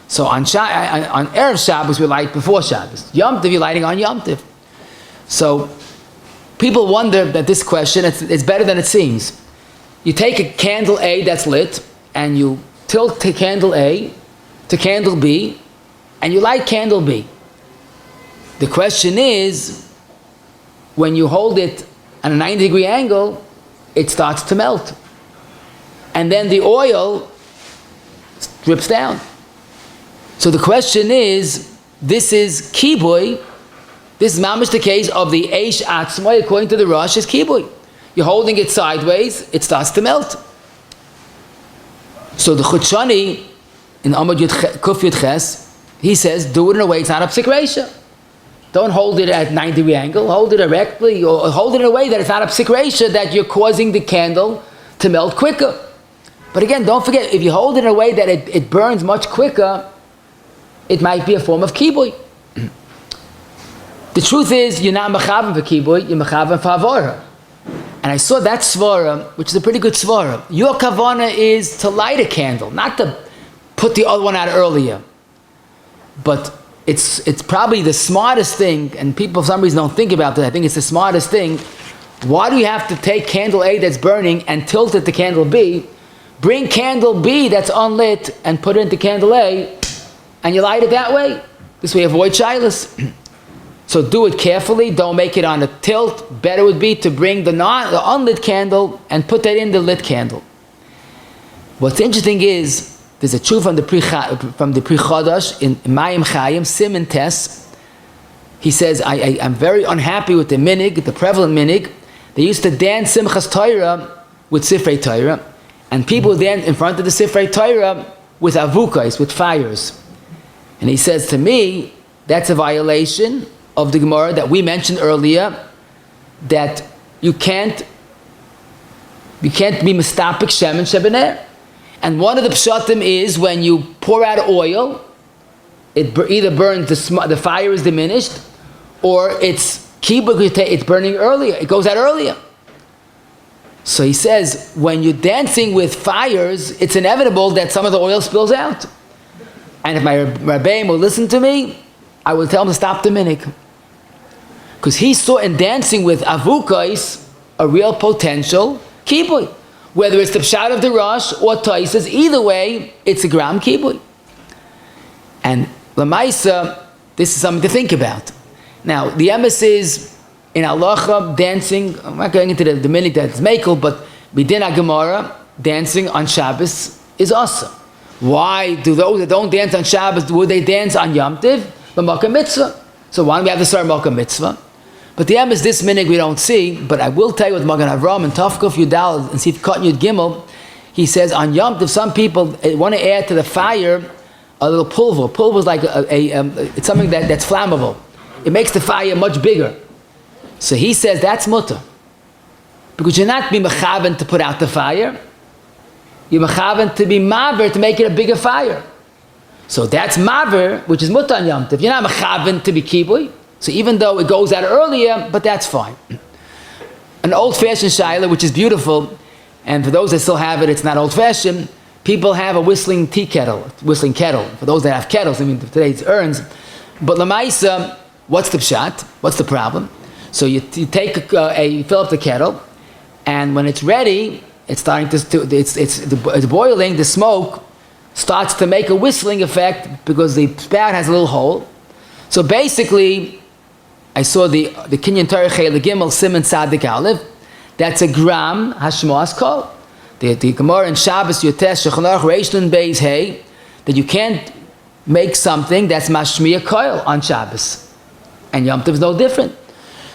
So on Erev Shabbos we light before Shabbos. Yom Tov you're lighting on Yom Tov. So people wonder that this question, it's better than it seems. You take a candle A that's lit and you tilt to candle A to candle B and you light candle B. The question is, when you hold it at a 90-degree angle, it starts to melt. And then the oil drips down. So the question is, this is kibui, this is mamish the case of the eish atzmai, according to the Rosh, is kibui. You're holding it sideways, it starts to melt. So the Chutshani, in Amud Kuf Yud Ches, he says, do it in a way it's not a psic רישא. Don't hold it at 90-degree angle, hold it directly, or hold it in a way that it's not a psic רישא, that you're causing the candle to melt quicker. But again, don't forget, if you hold it in a way that it burns much quicker, it might be a form of kibui. The truth is, you're not mechaven for kibui, you're mechaven for havora. And I saw that svara, which is a pretty good svara. Your kavana is to light a candle, not to put the other one out earlier. But it's probably the smartest thing, and people for some reason don't think about that. I think it's the smartest thing. Why do you have to take candle A that's burning and tilt it to candle B? Bring candle B that's unlit and put it into candle A, and you light it that way. This way avoid shilas. So do it carefully, don't make it on a tilt. Better would be to bring the unlit candle and put that in the lit candle. What's interesting is, there's a tshuva from the Pri Chodosh in Mayim Chayim, Siman Tes. He says, I'm very unhappy with the minig, the prevalent minig. They used to dance Simchas Torah with Sifrei Torah, and people dance in front of the Sifrei Torah with avukais, with fires. And he says to me, that's a violation of the Gemara that we mentioned earlier, that you can't be mistapik shemen shebener. And one of the pshatim is when you pour out oil, it either burns, the fire is diminished, or it's burning earlier, it goes out earlier. So he says, when you're dancing with fires, it's inevitable that some of the oil spills out. And if my Rabbi will listen to me, I will tell him to stop the minig. Because he saw in dancing with avukais a real potential kibui. Whether it's the pshat of the Rosh or Taisus, either way, it's a gram kibui. And Lamaisa, this is something to think about. Now, the emes is in halacha, dancing, I'm not going into the minute that it's mekel, but b'din HaGemara, dancing on Shabbos is awesome. Why do those that don't dance on Shabbos, would they dance on Yomtov? B'makam mitzvah. So why don't we have to start makam mitzvah? But the emes, this minute we don't see, but I will tell you with Magen Avram and Tafkuf Yudal and Sif Kat Yud Gimel, he says on Yomtov, some people want to add to the fire a little pulver. Pulver is like it's something that's flammable. It makes the fire much bigger. So he says that's mutter. Because you're not being mechaven to put out the fire. You're mechaven to be maver to make it a bigger fire. So that's maver, which is mutter on Yomtov. You're not mechaven to be kibui. So even though it goes out earlier, but that's fine. An old-fashioned shaila, which is beautiful, and for those that still have it, it's not old-fashioned. People have a whistling tea kettle, whistling kettle. For those that have kettles, I mean, today it's urns. But lamaisa, what's the pshat? What's the problem? So you take you fill up the kettle, and when it's ready, it's starting it's boiling. The smoke starts to make a whistling effect because the spout has a little hole. So basically, I saw the Kinyan Torah Chei Gimel Simon Tzadik Aleph. That's a gram hashmas kol. The Gemara in Shabbos Yotes Shechanach Reish Nun Beis Hey that you can't make something that's mashmiya koil on Shabbos, and Yom Tov is no different.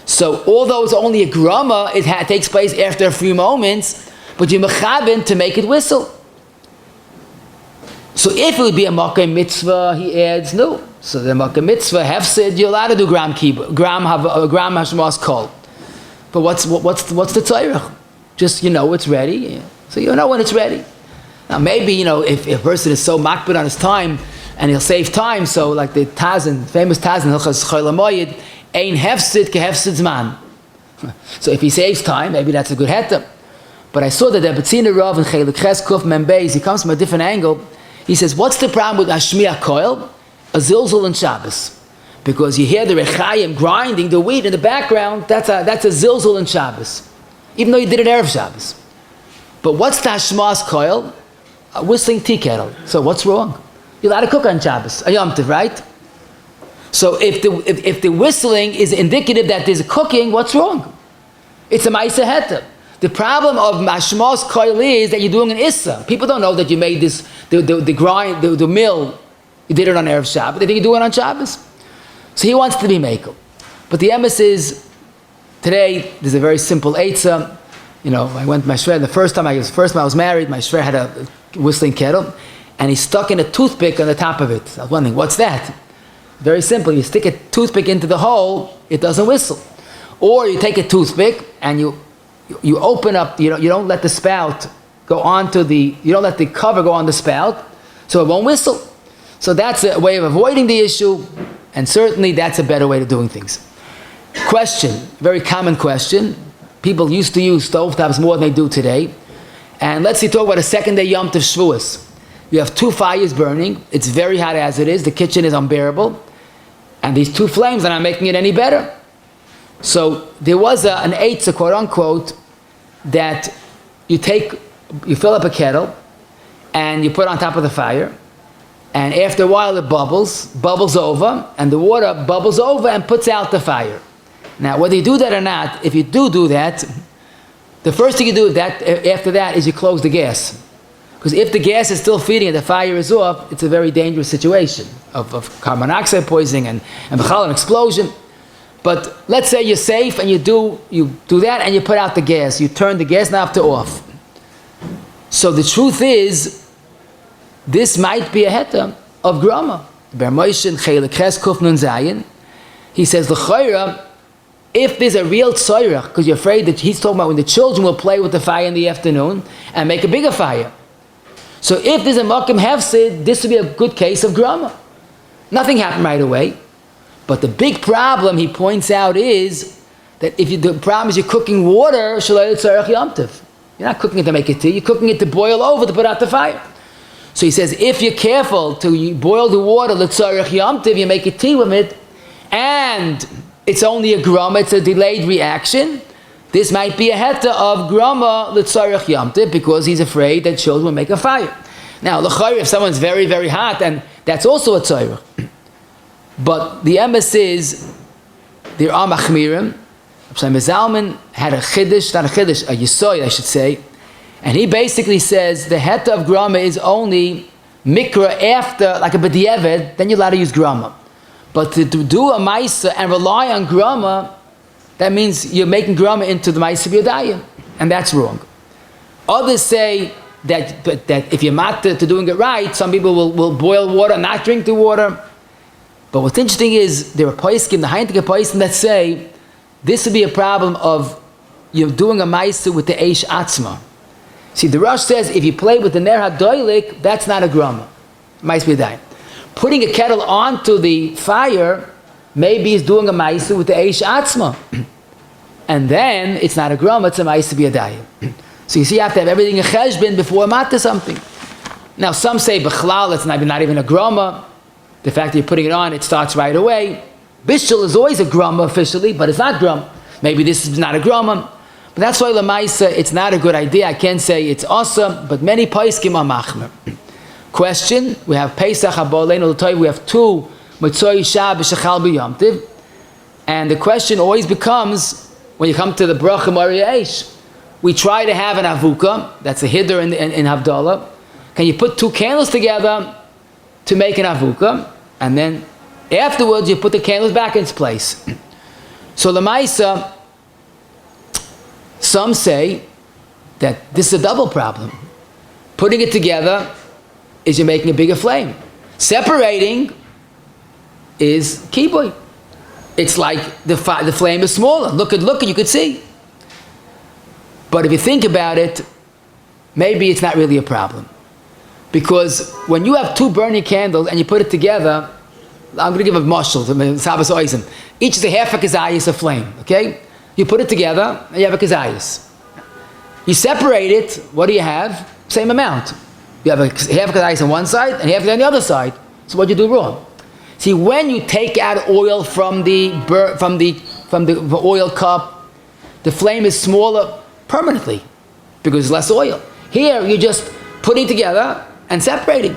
So although it's only a grama, it takes place after a few moments, but you mechaben to make it whistle. So if it would be a makkah mitzvah, he adds no. So the makkah mitzvah hefsid, you're allowed to do gram hashmas kol. But what's the tzorech? Just it's ready. So you know when it's ready. Now maybe if a person is so makbid on his time and he'll save time, so like the famous Tazan Hilchas Chol HaMoyed, ein hefsid ke hefsid zman. So if he saves time, maybe that's a good heter. But I saw that the Betzina Rav and Chelik Ches Kuf Mem Beis, he comes from a different angle. He says, what's the problem with Hashmiya Koil? A zilzul in Shabbos. Because you hear the Rechayim grinding the wheat in the background, that's a zilzul in Shabbos. Even though you did it Erev Shabbos. But what's the Hashmas Koil? A whistling tea kettle. So what's wrong? You're allowed to cook on Shabbos, a Yomtov, right? So if the whistling is indicative that there's cooking, what's wrong? It's a Ma'aseh Heter. The problem of Hashmas Koil is that you're doing an Issa. People don't know that you made this, the mill, you did it on Erev Shabbos. They think you do it on Shabbos. So he wants to be Mekel. But the emes is, today, there's a very simple Eitzah. I went to my shver, the first time I was married, my shver had a whistling kettle, and he stuck in a toothpick on the top of it. I was wondering, what's that? Very simple. You stick a toothpick into the hole, it doesn't whistle. Or you take a toothpick and you open up, you don't let the spout go onto you don't let the cover go on the spout, so it won't whistle. So that's a way of avoiding the issue, and certainly that's a better way of doing things. Question, very common question. People used to use stovetops more than they do today. And let's talk about a second day Yom Tov Shavuos. You have two fires burning. It's very hot as it is. The kitchen is unbearable. And these two flames are not making it any better. So there was an eitzah, quote unquote, that you fill up a kettle and you put on top of the fire. And after a while it bubbles over, and the water bubbles over and puts out the fire. Now, whether you do that or not, if you do that, the first thing you do after that is you close the gas. Because if the gas is still feeding and the fire is off, it's a very dangerous situation of carbon monoxide poisoning and an explosion. But let's say you're safe and you do that and you put out the gas. You turn the gas knob to off. So the truth is, this might be a heter of Grama. He says, l'chayra, if there's a real tzoyrach, because you're afraid that he's talking about when the children will play with the fire in the afternoon and make a bigger fire. So if there's a makom hefsid, this would be a good case of Grama. Nothing happened right away. But the big problem, he points out, is that the problem is you're cooking water, shalai tzorech Yomtov. You're not cooking it to make it tea, you're cooking it to boil over to put out the fire. So he says, if you're careful to boil the water, l'tzorech Yomtov, you make a tea with it, and it's only a grama, it's a delayed reaction. This might be a heta of grama l'tzarech yomtiv because he's afraid that children will make a fire. Now, l'chayr, if someone's very, very hot, and that's also a tzarech. But the emes is, there are machmirim. Rabbi Zalman had a chiddush, not a chiddush, a yisoy, I should say, and he basically says the heta of grama is only mikra after, like a b'diavad, then you're allowed to use grama. But to do a maisa and rely on grama, that means you're making grama into the maisa b'yadayim, and that's wrong. Others say that if you're not to doing it right, some people will boil water, not drink the water. But what's interesting is there are poskim, the heintige poskim that say this would be a problem of you're doing a maisa with the eish atzma. See, the Rosh says if you play with the ner hadoilik, that's not a grama, maisa b'yadayim. Putting a kettle onto the fire, maybe he's doing a maisa with the eish atzma. And then it's not a grama, it's a maisa b'yadayim. So you see, you have to have everything in cheshbin before matter something. Now some say b'chlal, it's not even a grama. The fact that you're putting it on, it starts right away. Bishul is always a grama officially, but it's not grama. Maybe this is not a grama. But that's why lamaisa, it's not a good idea. I can't say it's awesome, but many poskim are machmer. Question, we have Pesach HaBoleinu L'Toiv, we have two Mitzvah Shah B'Shechal B'Yomtiv, and the question always becomes, when you come to the Bracha Mariya Eish, we try to have an avuka, that's a hiddur in havdala. Can you put two candles together to make an avuka, and then afterwards you put the candles back in its place? So the Maisa, some say that this is a double problem. Putting it together is you're making a bigger flame. Separating is keyboy. It's like the flame is smaller. Look at, you could see. But if you think about it, maybe it's not really a problem. Because when you have two burning candles and you put it together, I'm going to give a mashal, Sabas Oizim. Each is a half a kazayas of flame, okay? You put it together and you have a kazayas. You separate it, what do you have? Same amount. You have a half a kazayas on one side and half on the other side. So what do you do wrong? See, when you take out oil from the oil cup, the flame is smaller permanently because there's less oil. Here, you're just putting together and separating.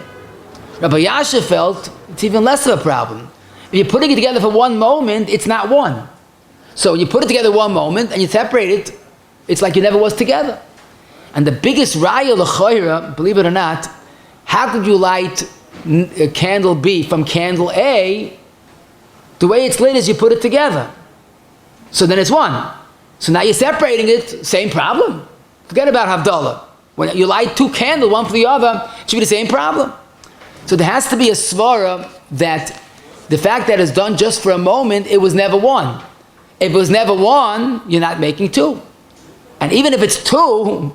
Rabbi Yasha felt it's even less of a problem. If you're putting it together for one moment, it's not one. So you put it together one moment and you separate it, it's like it never was together. And the biggest raya l'chayra, believe it or not, how could you light candle B from candle A? The way it's lit is you put it together. So then it's one. So now you're separating it, same problem. Forget about havdala. When you light two candles, one for the other, it should be the same problem. So there has to be a svara that the fact that it's done just for a moment, it was never one. If it was never one, you're not making two. And even if it's two,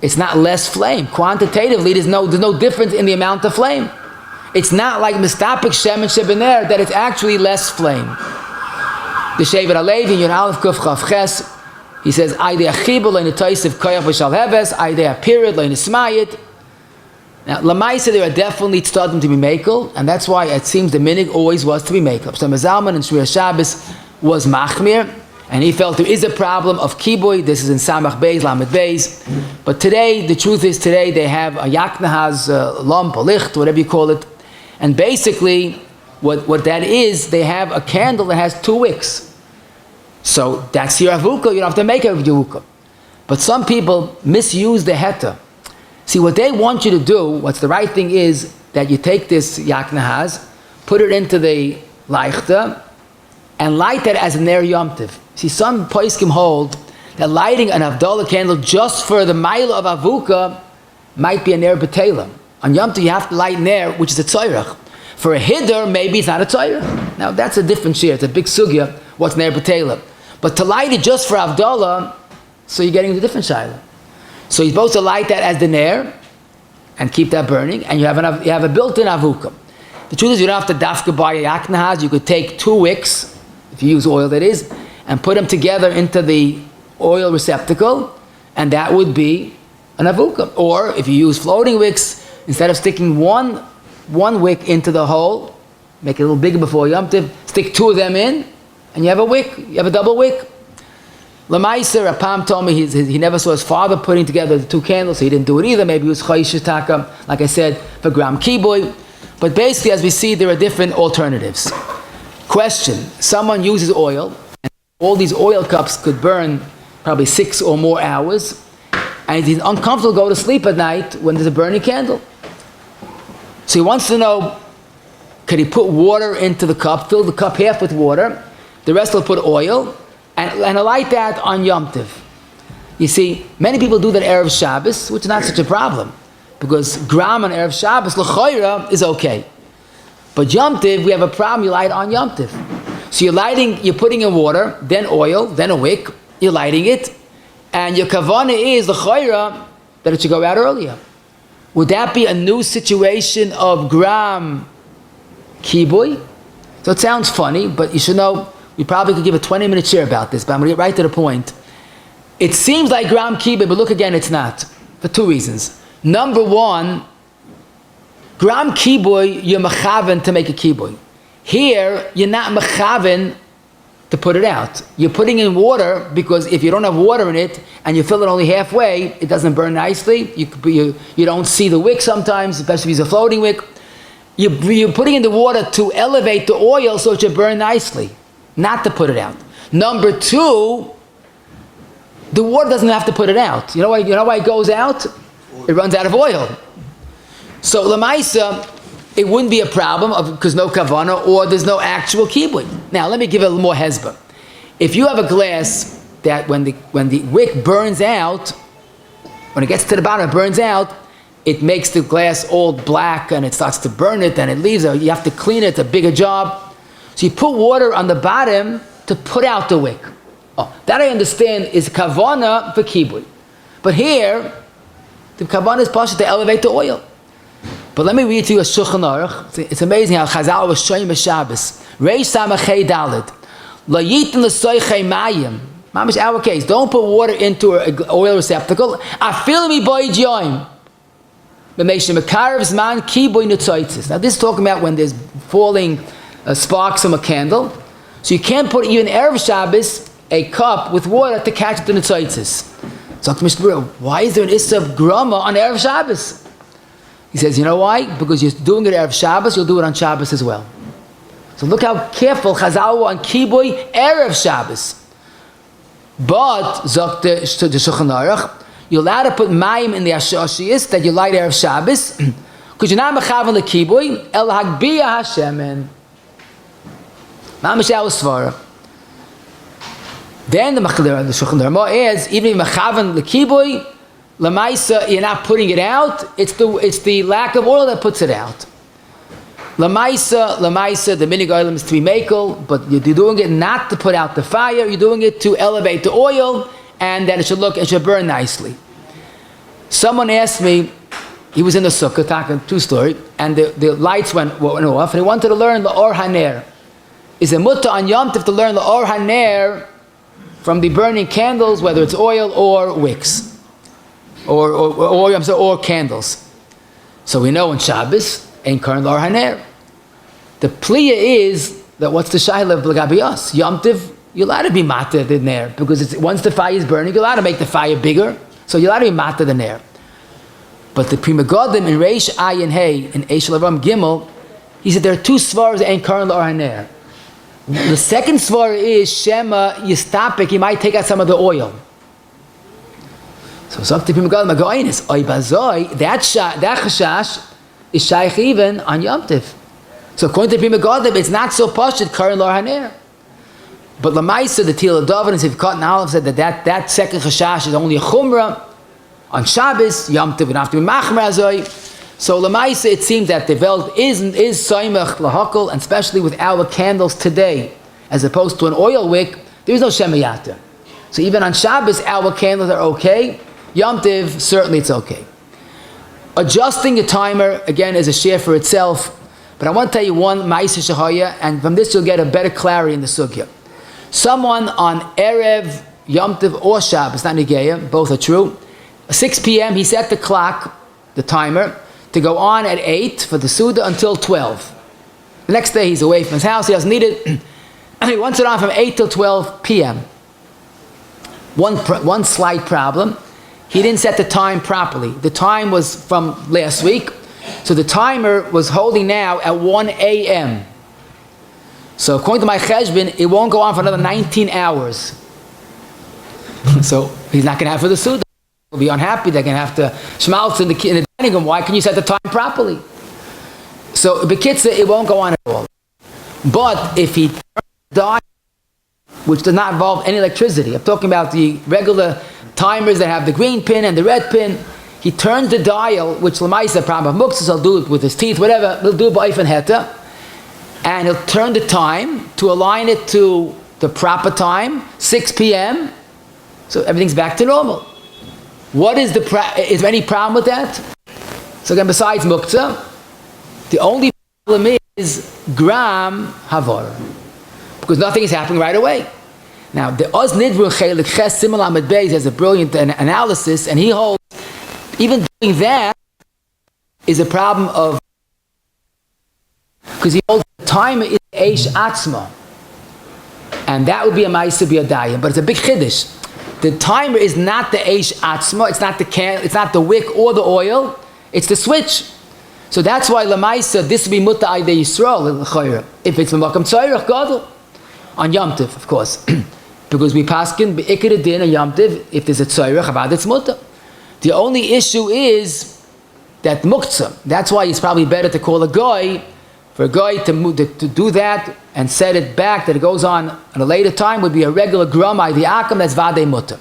it's not less flame. Quantitatively, there's no difference in the amount of flame. It's not like mistapik shem and shebener that it's actually less flame. The Shevet Alevi, Yun Aleph Kuf Chav Ches, he says, Aidei achibul le'in toisiv koyach v'shal heves, Aidei apirid le'in ismayit. Now, Lamaisa, there are definitely tzaddim to be makel, and that's why it seems the minig always was to be makel. So Mazalman and Shmir Shabbos was machmir, and he felt there is a problem of kibui. This is in Samach Beis, Lamed Beis. But today, the truth is today they have a yaknahaz lump, a licht, whatever you call it. And basically, what that is, they have a candle that has two wicks. So that's your avuka, you don't have to make a avuka. But some people misuse the heta. See, what they want you to do, what's the right thing is that you take this yaknahaz, put it into the leichter, and light that as a ner Yomtov. See, some poskim hold that lighting an havdala candle just for the mile of avuka might be a ner betela. On Yomtov you have to light ner, which is a tzoyrach. For a hiddur, maybe it's not a tzoyrach. Now that's a different shir, it's a big sugya, what's ner betela. But to light it just for havdala, so you're getting a different shayla. So you're supposed to light that as the ner, and keep that burning, and you have a built-in avuka. The truth is you don't have to dafka buy a yaknahaz, you could take two wicks, if you use oil that is, and put them together into the oil receptacle, and that would be an avuka. Or if you use floating wicks, instead of sticking one wick into the hole, make it a little bigger before Yomtov, stick two of them in, and you have a wick, you have a double wick. Lamaisa, Rapam told me he never saw his father putting together the two candles, so he didn't do it either. Maybe it was Chayishataka, like I said, for gram kibui. But basically, as we see, there are different alternatives. Question, someone uses oil, and all these oil cups could burn probably 6 or more hours, and he's uncomfortable to go to sleep at night when there's a burning candle. So he wants to know, could he put water into the cup, fill the cup half with water, the rest will put oil, and light that on Yomtov. You see, many people do that Erev Shabbos, which is not such a problem, because Grama on Erev Shabbos, l'chayra, is okay. But Yomtov, we have a problem, you light on Yomtov. So you're putting in water, then oil, then a wick, you're lighting it, and your kavanah is, l'chayra, that it should go out earlier. Would that be a new situation of gram kibui? So it sounds funny, but you should know, we probably could give a 20-minute share about this, but I'm going to get right to the point. It seems like gram kibui, but look again, it's not. For 2 reasons. Number one, gram kibui, you're mechaven to make a kibui. Here, you're not mechaven to put it out. You're putting in water, because if you don't have water in it, and you fill it only halfway, it doesn't burn nicely. You don't see the wick sometimes, especially if it's a floating wick. You're putting in the water to elevate the oil so it should burn nicely, not to put it out. Number two, the water doesn't have to put it out. You know why it goes out? It runs out of oil. So lamaisa, it wouldn't be a problem because no kavana or there's no actual kibui. Now let me give it a little more hezbollah. If you have a glass that when the wick burns out, when it gets to the bottom, it burns out, it makes the glass all black and it starts to burn it and it leaves it. You have to clean it, it's a bigger job. So you put water on the bottom to put out the wick. Oh, that I understand is kavana for kibui. But here, the kavana is partial to elevate the oil. But let me read to you a Shulchan Aruch. It's amazing how Chazal was showing Shabbos. רישא מachei daled. Lo yitin l'soichei mayim. Mamish our case. Don't put water into an oil receptacle. Afil mi boid yoim. Now this is talking about when there's falling sparks from a candle. So you can't put even Erev Shabbos a cup with water to catch the nitzoitzes. So why is there an issa of Grama on Erev Shabbos? He says, you know why? Because you're doing it Erev Shabbos, you'll do it on Shabbos as well. So look how careful Chazal on kibui Erev Shabbos. But zok the Shulchan Aruch, you're allowed to put mayim in the ashashiyas that you light Erev Shabbos, because you're not mechavan lekibui el hagbiya hashemen. Mamish al svara. Then the Shulchan Aruch is even mechavan lekibui, lamaisa you're not putting it out. It's the lack of oil that puts it out. Lamaisa the minig oilim is to be makel, but you're doing it not to put out the fire. You're doing it to elevate the oil, and that it should burn nicely. Someone asked me, he was in the sukkah, talking two-story, and the lights went off, and he wanted to learn L'or Haner. Is it mutter on Yomtov to learn L'or Haner from the burning candles, whether it's oil or wicks, or candles? So we know on Shabbos, ain't current L'or Haner. The pliya is that what's the shayla of L'gabios? Yomtov, you're allowed to be matter than there, because once the fire is burning, you're allowed to make the fire bigger, so you're allowed to be matter than there. But the Prima Godim in Reish Ayin Hey in Eshel Avam Gimel, he said there are two svaras that ain't current L'or Haner. The second svara is Shema Yistapik, you might take out some of the oil. So Zok the Prima Godim Agoinis, Oy Bazoi, that chashash is shaykh even on Yomtov. So according to Prima Godim, it's not so pashut current L'or Haner. But Lamaisa, the Tila Dovin, and Sivkot and Aleph said that second chashash is only a chumrah on Shabbos. Yom Tov, we don't have to be machmer azoi. So Lamaisa, it seems that the Welt is soimach lahakol, and especially with our candles today, as opposed to an oil wick, there is no shemayata. So even on Shabbos, our candles are okay. Yom Tov, certainly it's okay. Adjusting a timer, again, is a share for itself. But I want to tell you one ma'isa shahaya, and from this you'll get a better clarity in the sugya. Someone on Erev, Yom Tov, or Shabbos, not Negeya, both are true. 6 p.m. he set the clock, the timer, to go on at 8 for the Suda until 12. The next day he's away from his house, he doesn't need it. he wants it on from 8 till 12 p.m. One slight problem, he didn't set the time properly. The time was from last week, so the timer was holding now at 1 a.m. So according to my cheshbon, it won't go on for another 19 hours. So he's not going to have for the Suda. He'll be unhappy. They're going to have to schmaltz in the dining room. Why can you set the time properly? So Bekitza, it won't go on at all. But if he turns the dial, which does not involve any electricity, I'm talking about the regular timers that have the green pin and the red pin, he turns the dial, which Lamaisa problem of Muktzah, he'll do it with his teeth, whatever, he'll do Ba'if and Heta, and he'll turn the time to align it to the proper time, 6 p.m., so everything's back to normal. What is is there any problem with that? So again, besides Muktzah, the only problem is gram havara, because nothing is happening right away. Now, the Oz Nidru Chelik Ches Simul Amud Beis has a brilliant analysis, and he holds even doing that is a problem of, because he holds the time is Eish Atzma, and that would be a Ma'aseh B'Yadayim, but it's a big Chiddush. The timer is not the Eish Atzma, it's not the it's not the wick or the oil, it's the switch. So that's why Lamaisa, this would be Mutta Aydei Yisrael, if it's M'makam Tzairach Gadol, on Yomtov, of course. Because we paskin Be'ikar Din on Yomtov, if there's a Tzairach, about it's Mutta. The only issue is that Muktzah. That's why it's probably better to call a guy, for a guy to do that and set it back, that it goes on at a later time, would be a regular Grama, the Akam, that's Vadei Mutta.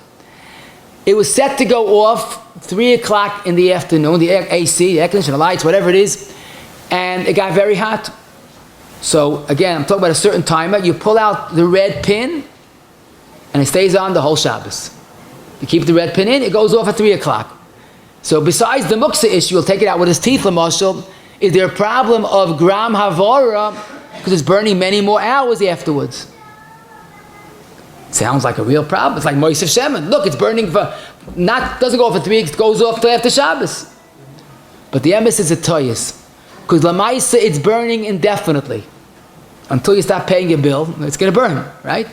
It was set to go off 3 o'clock in the afternoon, the AC, the air conditioner, the lights, whatever it is, and it got very hot. So again, I'm talking about a certain timer. You pull out the red pin, and it stays on the whole Shabbos. You keep the red pin in, it goes off at 3 o'clock. So besides the Muktzah issue, you'll take it out with his teeth, Lamashal, is there a problem of gram havara, because it's burning many more hours afterwards? Sounds like a real problem. It's like Moisef Shemen. Look, it's burning for, doesn't go off for 3 weeks, it goes off till after Shabbos. But the emes is a toyus, because Lamaisa, it's burning indefinitely. Until you stop paying your bill, it's going to burn, right?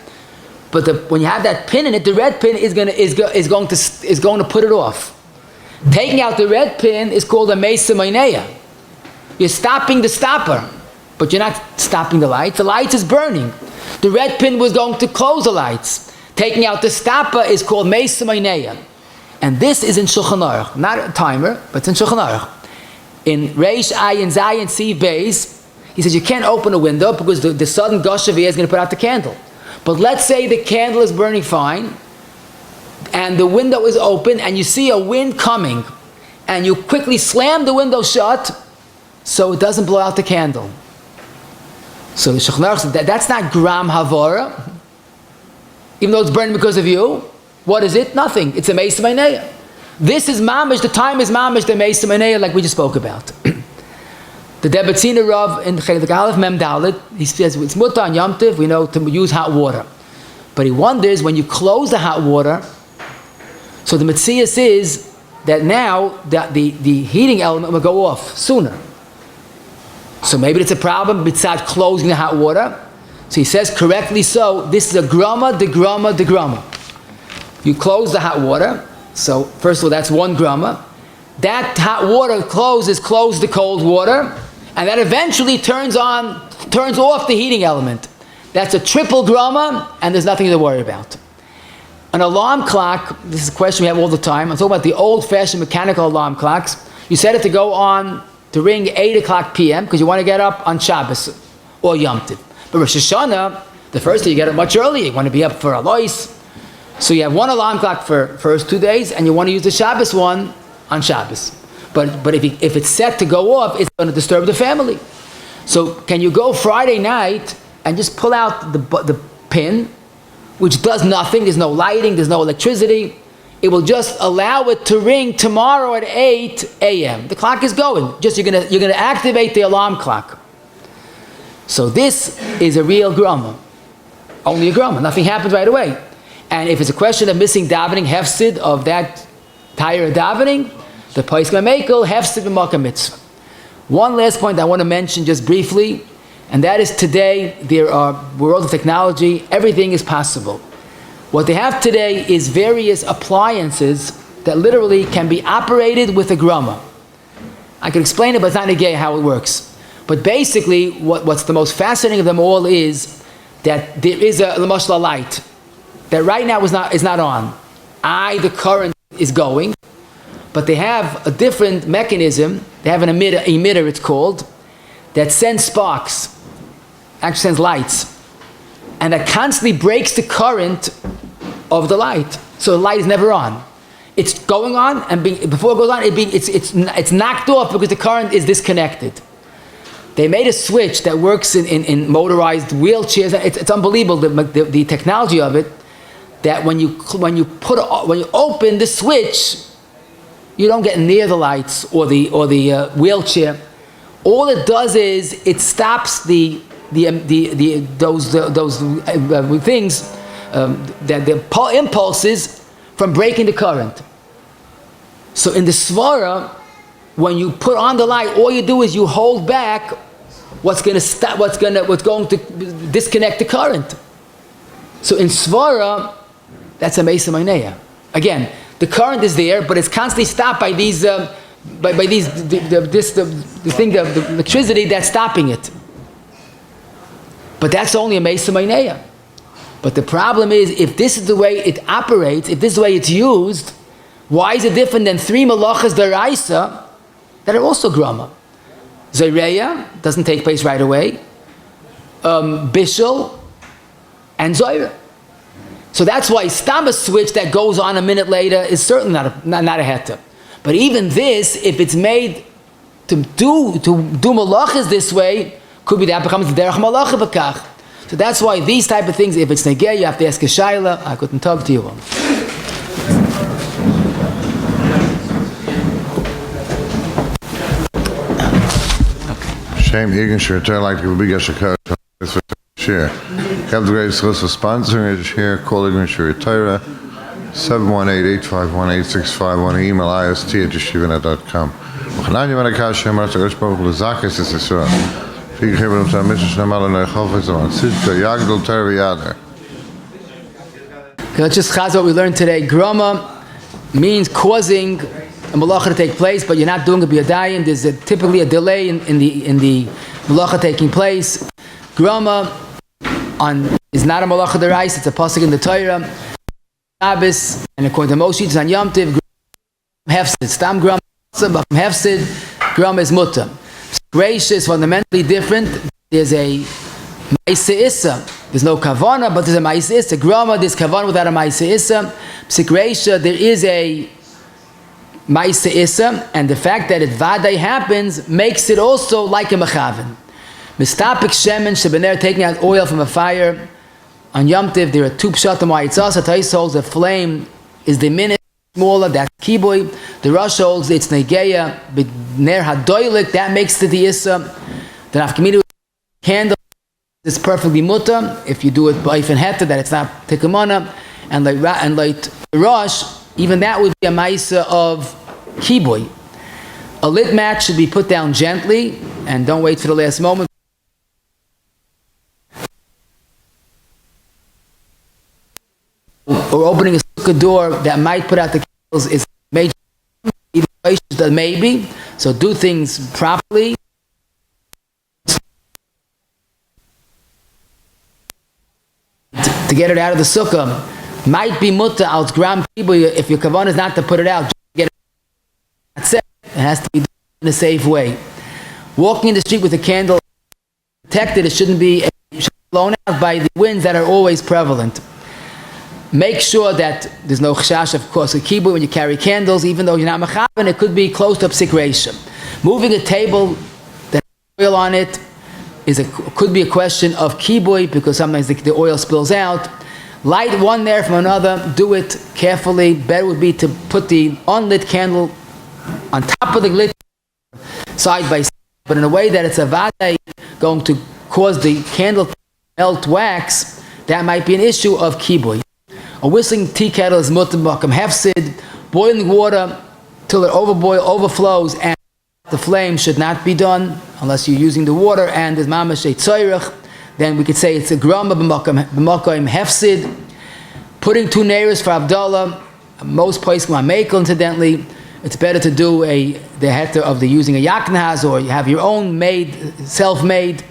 But when you have that pin in it, the red pin is going to put it off. Taking out the red pin is called a Mesa Maineya. You're stopping the stopper, but you're not stopping the lights. The lights is burning. The red pin was going to close the lights. Taking out the stopper is called Mesa Maineya. And this is in Shulchan Aruch, not a timer, but it's in Shulchan Aruch. In Reish Ayin Zayin Siv Beis, he says you can't open a window because the sudden gush of air is going to put out the candle. But let's say the candle is burning fine, and the window is open, and you see a wind coming, and you quickly slam the window shut so it doesn't blow out the candle. So the Shulchan Aruch said that's not gram havara, even though it's burning because of you. What is it? Nothing. It's a Meisa Maineya. This is mamish. The time is mamish. The Meisa Maineya, like we just spoke about. The Debetzina Rav in Chelik Aleph Mem Dalet, he says it's mutar on Yomtov, we know, to use hot water. But he wonders when you close the hot water, so the Metzias is that now the heating element will go off sooner. So maybe it's a problem besides closing the hot water. So he says correctly so, this is a grama, de grama, de grama. You close the hot water, so first of all that's 1 grama. That hot water close the cold water, and that eventually turns off the heating element. That's a triple grama, and there's nothing to worry about. An alarm clock, this is a question we have all the time. I'm talking about the old-fashioned mechanical alarm clocks. You set it to go on, to ring 8 o'clock p.m., because you want to get up on Shabbos or Yomtov. But Rosh Hashanah, the first day you get up much earlier. You want to be up for Alois. So you have 1 alarm clock for first 2 days, and you want to use the Shabbos one on Shabbos. But if it's set to go off, it's going to disturb the family. So can you go Friday night and just pull out the pin, which does nothing, there's no lighting, there's no electricity. It will just allow it to ring tomorrow at 8 a.m. The clock is going. Just you're gonna activate the alarm clock. So this is a real grama. Only a grama. Nothing happens right away. And if it's a question of missing davening, hefsid of that tire davening, the Pesach Mekel hefsid b'makam mitzvah. One last point I want to mention just briefly. And that is today, there are world of technology, everything is possible. What they have today is various appliances that literally can be operated with a grama. I can explain it, but it's not negay how it works. But basically, what's the most fascinating of them all is that there is a light that right now is not on. The current is going, but they have a different mechanism. They have an emitter it's called, that sends sparks, actually sends lights, and that constantly breaks the current of the light. So the light is never on. It's going on, and before it goes on, it's knocked off because the current is disconnected. They made a switch that works in motorized wheelchairs. It's unbelievable the technology of it. That when you open the switch, you don't get near the lights or the wheelchair. All it does is it stops those things, the impulses from breaking the current. So in the svara, when you put on the light, all you do is you hold back what's going to disconnect the current. So in svara, that's a mesa maineya. Again, the current is there, but it's constantly stopped by these the electricity that's stopping it. But that's only a mesa maineya. But the problem is, if this is the way it operates, if this is the way it's used, why is it different than 3 malachas deraisa that are also grama? Zayreya doesn't take place right away. Bishul and Zoyra. So that's why stam a switch that goes on a minute later is certainly not a heta. But even this, if it's made to do malachas this way, could be that becomes derech malacha b'kach. So that's why these type of things, if it's negay, you have to ask a shayla. I couldn't talk to you. Shame Egan should return like the big share. Have the great source of sponsoring it here. Call Egan should retire 718-851-8651. Email ist@yeshivanet.com. Mochananya Manakasha Marta Urshbog Lazakis is Isra. Fig Hebron Tamish Namal Echov is on Sitka Yagdal Terviader. Let's just chaz what we learned today. Grama means causing a malacha to take place, but you're not doing it b'yadayim. There's typically a delay in the malacha taking place. Grama is not a malacha derais, it's a pasuk in the Torah. Shabbos, and according to Moshe, it's on Yomtov. Hefsid, stam grama, but from hefsid, grama is mutter. רישא is fundamentally different. There's a ma'aseh issa. There's no kavana, but there's a ma'aseh issa. Grama, there's kavana without a ma'aseh issa. Psik רישא, there is a ma'aseh issa, and the fact that it vaday happens makes it also like a mechaven. Mistapik shemen shebener, taking out oil from a fire. On Yomtov, there are 2 pshatim why it's also. Tais holds the flame is diminished, smaller, that's kibui. The Rosh holds it's negeya, but ner hadoilik, that makes the issa. The nafkaminu candle is perfectly mutter. If you do it by ifin heta, that it's not tikamana, and like Rosh, even that would be a ma'isa of kibui. A lit match should be put down gently, and don't wait for the last moment. Or opening a sukkah door that might put out the candles is major. That maybe. So do things properly. To get it out of the sukkah might be mutta out gram kibui if your kavanah is not to put it out. Just get it. That's it. It has to be done in a safe way. Walking in the street with a candle protected, it shouldn't be blown out by the winds that are always prevalent. Make sure that there's no chashash, of course, a kibui when you carry candles, even though you're not mechaven, it could be close to psik רישא. Moving a table that has oil on it could be a question of kibui, because sometimes the oil spills out. Light one there from another, do it carefully. Better would be to put the unlit candle on top of the lit side by side, but in a way that it's a vaday going to cause the candle to melt wax. That might be an issue of kibui. A whistling tea kettle is mutter b'makam hefsid. Boiling water till it overflows, and the flame should not be done unless you're using the water and there's mamash a tzoyrech. Then we could say it's a grama b'makom hefsid. Putting 2 neiros for havdala. Most places are makel, incidentally. It's better to do the heter of the using a yaknaz, or you have your own made, self-made.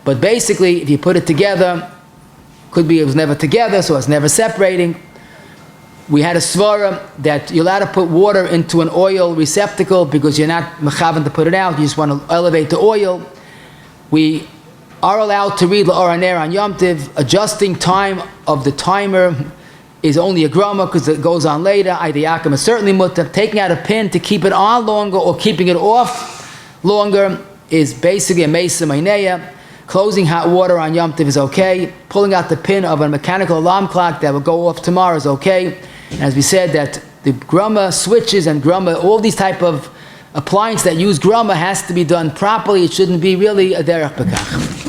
But basically, if you put it together, could be it was never together, so it's never separating. We had a svara that you're allowed to put water into an oil receptacle because you're not mechavan to put it out. You just want to elevate the oil. We are allowed to read la'or haner on Yomtov. Adjusting time of the timer is only a grama because it goes on later. Yaakov is certainly mutter. Taking out a pin to keep it on longer or keeping it off longer is basically a mesa maineya. Closing hot water on Yomtov is okay. Pulling out the pin of a mechanical alarm clock that will go off tomorrow is okay. And as we said, that the grama switches and grama, all these type of appliances that use grama has to be done properly. It shouldn't be really a derech bekach.